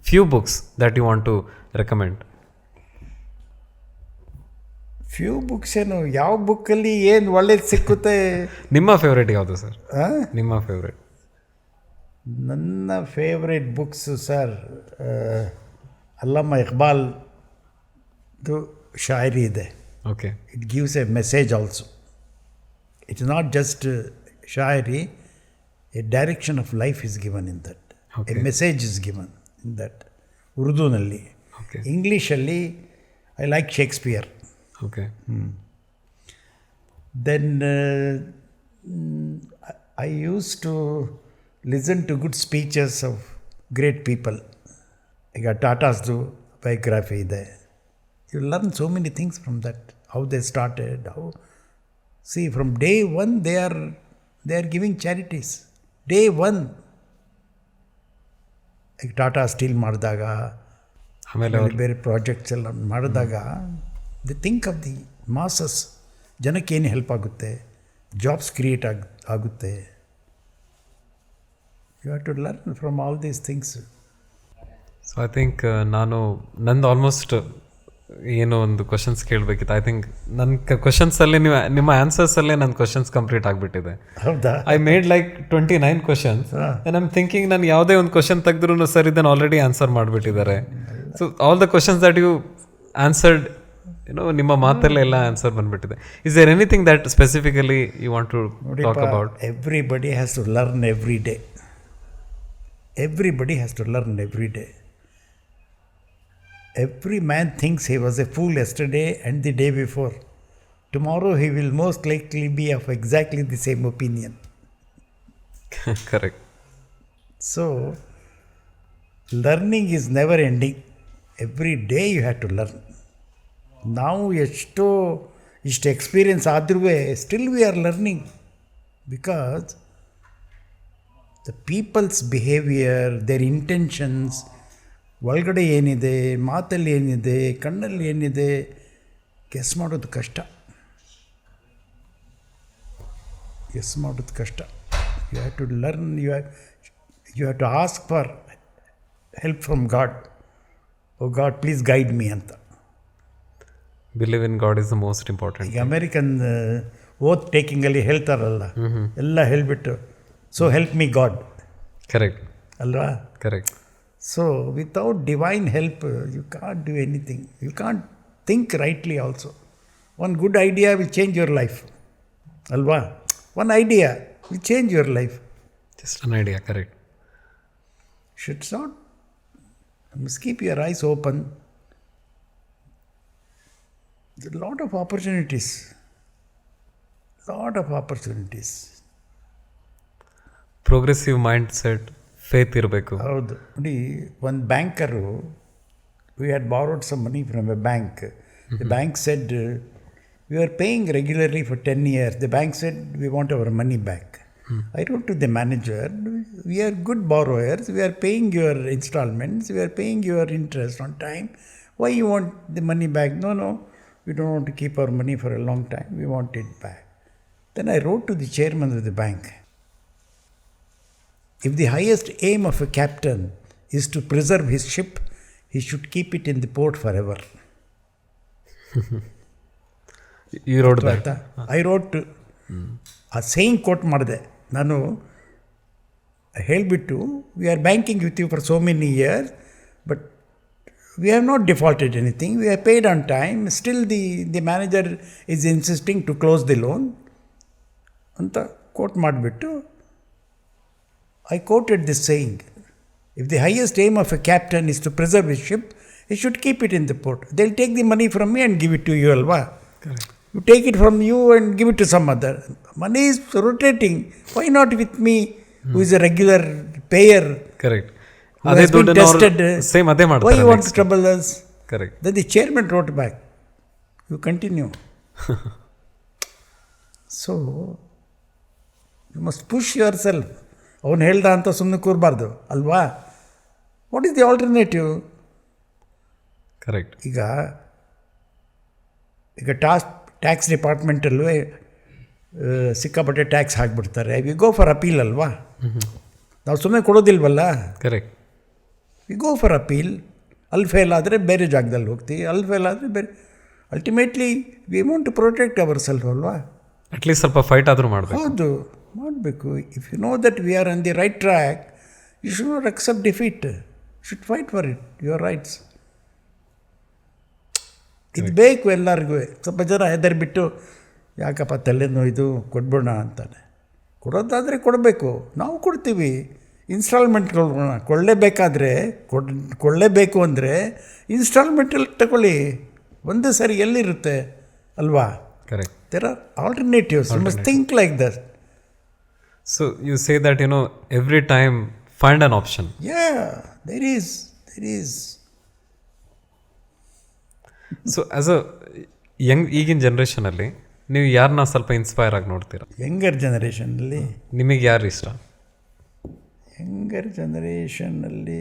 Speaker 3: few books that you want to recommend?
Speaker 2: Few books ಏನು, ಯಾವ ಬುಕ್ಕಲ್ಲಿ ಏನು ಒಳ್ಳೇದು ಸಿಕ್ಕುತ್ತೆ.
Speaker 3: ನಿಮ್ಮ favourite ಯಾವುದು sir? ನಿಮ್ಮ favourite?
Speaker 2: ನನ್ನ ಫೇವ್ರೇಟ್ ಬುಕ್ಸು ಸರ್, ಅಲ್ಲಮ್ಮ ಇಕ್ಬಾಲ್ದು ಶಾಯರಿ ಇದೆ.
Speaker 3: Okay.
Speaker 2: It gives A message also. It's not just shayari. A direction of life is given in that. Okay. A message is given in that. Urdu-nalli.
Speaker 3: Okay.
Speaker 2: English-alli, I like Shakespeare.
Speaker 3: Okay.
Speaker 2: Then I used to listen to good speeches of great people. I got Tata's biography there. You learn so many things from that. How they started. How, see, from day one they are giving charities. Day one. ಈಗ Tata Steel ಮಾಡಿದಾಗ, ಆಮೇಲೆ ಬೇರೆ projects ಎಲ್ಲ ಮಾಡಿದಾಗ, the think of the masses. ಜನಕ್ಕೆ ಏನು help ಆಗುತ್ತೆ, jobs create ಆಗುತ್ತೆ. You have to learn from all these things.
Speaker 3: So I think ನಂದು ಆಲ್ಮೋಸ್ಟ್ ಏನೋ ಒಂದು ಕ್ವಶನ್ಸ್ ಕೇಳಬೇಕಿತ್ತು. ಐ ಥಿಂಕ್ ನನ್ನ ಕ್ವಶನ್ಸಲ್ಲೇ ನಿಮ್ಮ ಆನ್ಸರ್ಸಲ್ಲೇ ನನ್ನ ಕ್ವಶನ್ಸ್ ಕಂಪ್ಲೀಟ್ ಆಗಿಬಿಟ್ಟಿದೆ.
Speaker 2: ಹೌದಾ?
Speaker 3: I made like 29 questions. And I'm thinking ನಾನು ಯಾವುದೇ ಒಂದು ಕ್ವಶನ್ ತೆಗೆದ್ರೂ ಸರ್ ಇದನ್ನು ಆಲ್ರೆಡಿ ಆನ್ಸರ್ ಮಾಡಿಬಿಟ್ಟಿದ್ದಾರೆ. So all the questions that you answered, ನಿಮ್ಮ ಮಾತಲ್ಲೇ ಎಲ್ಲ ಆನ್ಸರ್ ಬಂದುಬಿಟ್ಟಿದೆ. Is there anything that specifically you want to talk about?
Speaker 2: Everybody has to learn every day. Everybody has to learn every day. Every man thinks he was a fool yesterday and the day before. Tomorrow he will most likely be of exactly the same opinion.
Speaker 3: Correct.
Speaker 2: So, learning is never ending. Every day you have to learn. Now, ಇಷ್ಟು experience ಆದ್ರೂ still we are learning. Because the peoples behaviour, their intentions, ಒಳಗಡೆ ಏನಿದೆ, ಮಾತಲ್ಲಿ ಏನಿದೆ, ಕಣ್ಣಲ್ಲಿ ಏನಿದೆ, guess ಮಾಡೋದು ಕಷ್ಟ. ಎಸ್ ಮಾಡೋದು ಕಷ್ಟ. You have to learn, you have to ask for help from God. Oh God please guide me ಅಂತ.
Speaker 3: Believe in God is the most important.
Speaker 2: ಈಗ ಅಮೇರಿಕನ್ ಓತ್ ಟೇಕಿಂಗಲ್ಲಿ ಹೇಳ್ತಾರಲ್ಲ, ಎಲ್ಲ ಹೇಳಿಬಿಟ್ಟು so help me God.
Speaker 3: Correct
Speaker 2: ಅಲ್ವಾ?
Speaker 3: Correct.
Speaker 2: So without divine help you can't do anything. You can't think rightly also. One good idea will change your life ಅಲ್ವಾ? One idea will change your life.
Speaker 3: Just an idea. Correct.
Speaker 2: Should not, must keep your eyes open. There are a lot of opportunities.
Speaker 3: Progressive mindset, faith ಇರಬೇಕು.
Speaker 2: ಹೌದು. ನೋಡಿ, ಒಂದು banker, we had borrowed some money from a bank. The bank said we are paying regularly for 10 years. The bank said we want our money back. I wrote to the manager, we are good borrowers, we are paying your installments, we are paying your interest on time. Why you want the money back? No, we don't want to keep our money for a long time, we want it back. Then I wrote to the chairman of the bank, if the highest aim of a captain is to preserve his ship, he should keep it in the port forever.
Speaker 3: You wrote that?
Speaker 2: I wrote, ಆ saying quote ಮಾಡಿದೆ ನಾನು. ಹೇಳಿಬಿಟ್ಟು, we are banking with you for so many years, but we have not defaulted anything, we have paid on time, still the manager is insisting to close the loan ಅಂತ quote ಮಾಡಿಬಿಟ್ಟು I quoted this saying, if the highest aim of a captain is to preserve his ship, he should keep it in the port. They'll take the money from me and give it to you, alva.
Speaker 3: Correct.
Speaker 2: You take it from you and give it to some other. Money is rotating. Why not with me, who is a regular payer?
Speaker 3: Correct.
Speaker 2: Who has been tested.
Speaker 3: Same ಅದೇ ಮಾಡ್ತಾರೆ.
Speaker 2: Why you want to trouble us?
Speaker 3: Correct.
Speaker 2: Then the chairman wrote back, you continue. So you must push yourself. ಅವನು ಹೇಳ್ದ ಅಂತ ಸುಮ್ಮನೆ ಕೂರಬಾರ್ದು ಅಲ್ವಾ? What is the alternative?
Speaker 3: Correct.
Speaker 2: ಈಗ tax ಡಿಪಾರ್ಟ್ಮೆಂಟಲ್ಲೂ ಸಿಕ್ಕಾಪಟ್ಟೆ ಟ್ಯಾಕ್ಸ್ ಹಾಕಿಬಿಡ್ತಾರೆ. ವಿ ಗೋ ಫಾರ್ ಅಪೀಲ್ ಅಲ್ವಾ? ನಾವು ಸುಮ್ಮನೆ ಕೊಡೋದಿಲ್ವಲ್ಲ.
Speaker 3: Correct.
Speaker 2: We go for appeal. ಅಲ್ಲಿ ಫೇಲ್ ಆದರೆ ಬೇರೆ ಜಾಗದಲ್ಲಿ ಹೋಗ್ತೀವಿ, ಅಲ್ಲಿ ಫೇಲ್ ಆದರೆ ಬೇರೆ. Ultimately we want to protect our self ಅಲ್ವಾ?
Speaker 3: ಅಟ್ಲೀಸ್ಟ್ ಸ್ವಲ್ಪ ಫೈಟ್ ಆದರೂ ಮಾಡಬೇಕು.
Speaker 2: ಹೌದು, ಮಾಡಬೇಕು. If you know that we are on the right track, you should not accept defeat, should fight for it, your rights. ಇದು ಬೇಕು ಎಲ್ಲರಿಗೂ. ಸ್ವಲ್ಪ ಜನ ಹೆದರಿಬಿಟ್ಟು ಯಾಕಪ್ಪ ತಲೆನೋ ಇದು ಕೊಡ್ಬೋಣ ಅಂತಾನೆ. ಕೊಡೋದಾದರೆ ಕೊಡಬೇಕು, ನಾವು ಕೊಡ್ತೀವಿ. ಇನ್ಸ್ಟಾಲ್ಮೆಂಟ್ ಕೊಳ್ಳೇಬೇಕಾದ್ರೆ ಕೊಳ್ಳೇಬೇಕು ಅಂದರೆ ಇನ್ಸ್ಟಾಲ್ಮೆಂಟಲ್ಲಿ ತಗೊಳ್ಳಿ. ಒಂದೇ ಸರಿ ಎಲ್ಲಿರುತ್ತೆ ಅಲ್ವಾ?
Speaker 3: Correct.
Speaker 2: There are alternatives. You must think like that.
Speaker 3: So you say that every time find an option.
Speaker 2: There is.
Speaker 3: So as a ಈಗಿನ ಜನ್ರೇಷನಲ್ಲಿ ನೀವು ಯಾರನ್ನ ಸ್ವಲ್ಪ ಇನ್ಸ್ಪೈರ್ ಆಗಿ ನೋಡ್ತೀರಾ?
Speaker 2: ಯಂಗರ್ ಜನರೇಷನಲ್ಲಿ
Speaker 3: ನಿಮಗೆ ಯಾರು ಇಷ್ಟ?
Speaker 2: ಯಂಗರ್ ಜನರೇಷನ್ನಲ್ಲಿ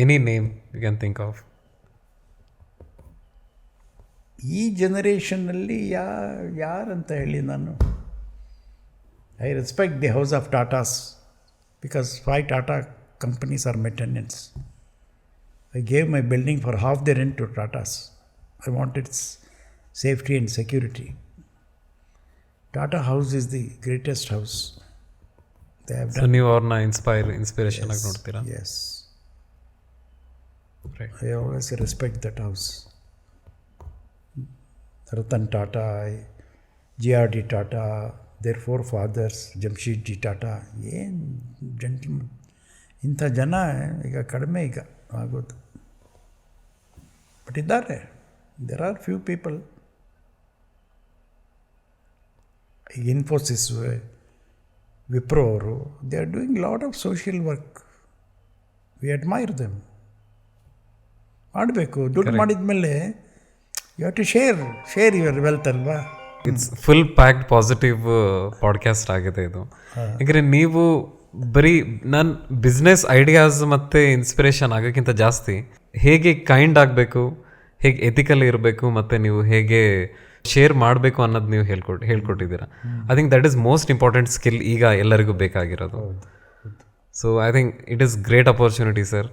Speaker 3: any name you can think of.
Speaker 2: ಈ ಜನರೇಷನ್ನಲ್ಲಿ ಯಾರಂತ ಹೇಳಿ ನಾನು. I respect the house of Tatas because 5 Tata companies are my tenants. I gave my building for half the rent to Tatas. I wanted safety and security. Tata House is the greatest house they have done.
Speaker 3: So ನೀವು ಅವ್ರನ್ನ inspiration ಆಗಿ ನೋಡ್ತೀರಾ?
Speaker 2: Yes. I always respect that house. Ratan Tata, G.R.D. Tata, their forefathers, Jamshedji Tata. ಏನು gentleman. ಇಂಥ ಜನ ಈಗ ಕಡಿಮೆ ಈಗ ಆಗೋದು. ಬಟ್ ಇದ್ದಾರೆ. There are few people. ಈಗ ಇನ್ಫೋಸಿಸ್, ವಿಪ್ರೋ ಅವರು, they are doing lot of social work. We admire them. ಮಾಡಬೇಕು. ದುಡ್ಡು ಮಾಡಿದ ಮೇಲೆ you have to share your wealth ಅಲ್ವಾ?
Speaker 3: It's full packed positive podcast ಆಗಿದೆ ಇದು. ಯಾಕಂದರೆ ನೀವು ಬರೀ ನನ್ನ ಬಿಸ್ನೆಸ್ ಐಡಿಯಾಸ್ ಮತ್ತು ಇನ್ಸ್ಪಿರೇಷನ್ ಆಗೋಕ್ಕಿಂತ ಜಾಸ್ತಿ ಹೇಗೆ ಕೈಂಡ್ ಆಗಬೇಕು, ಹೇಗೆ ಎಥಿಕಲ್ ಇರಬೇಕು, ಮತ್ತು ನೀವು ಹೇಗೆ ಶೇರ್ ಮಾಡಬೇಕು ಅನ್ನೋದು ನೀವು ಹೇಳ್ಕೊಟ್ಟಿದ್ದೀರಾ. I think that is most important skill ಈಗ ಎಲ್ಲರಿಗೂ ಬೇಕಾಗಿರೋದು. So I think it is great opportunity sir.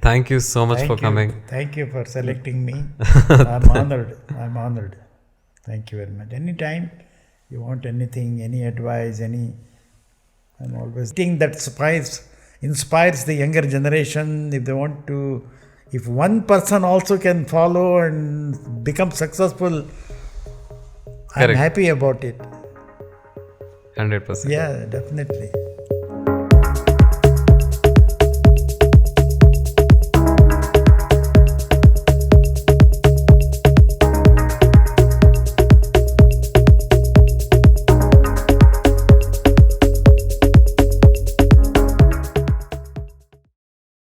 Speaker 3: Thank you so much for coming.
Speaker 2: Thank you for selecting me. I'm honored. Thank you very much. Anytime you want anything, any advice, I'm always think that inspires the younger generation. If they want to, if one person also can follow and become successful, I'm
Speaker 3: Correct.
Speaker 2: happy about it.
Speaker 3: 100%.
Speaker 2: Yeah, definitely.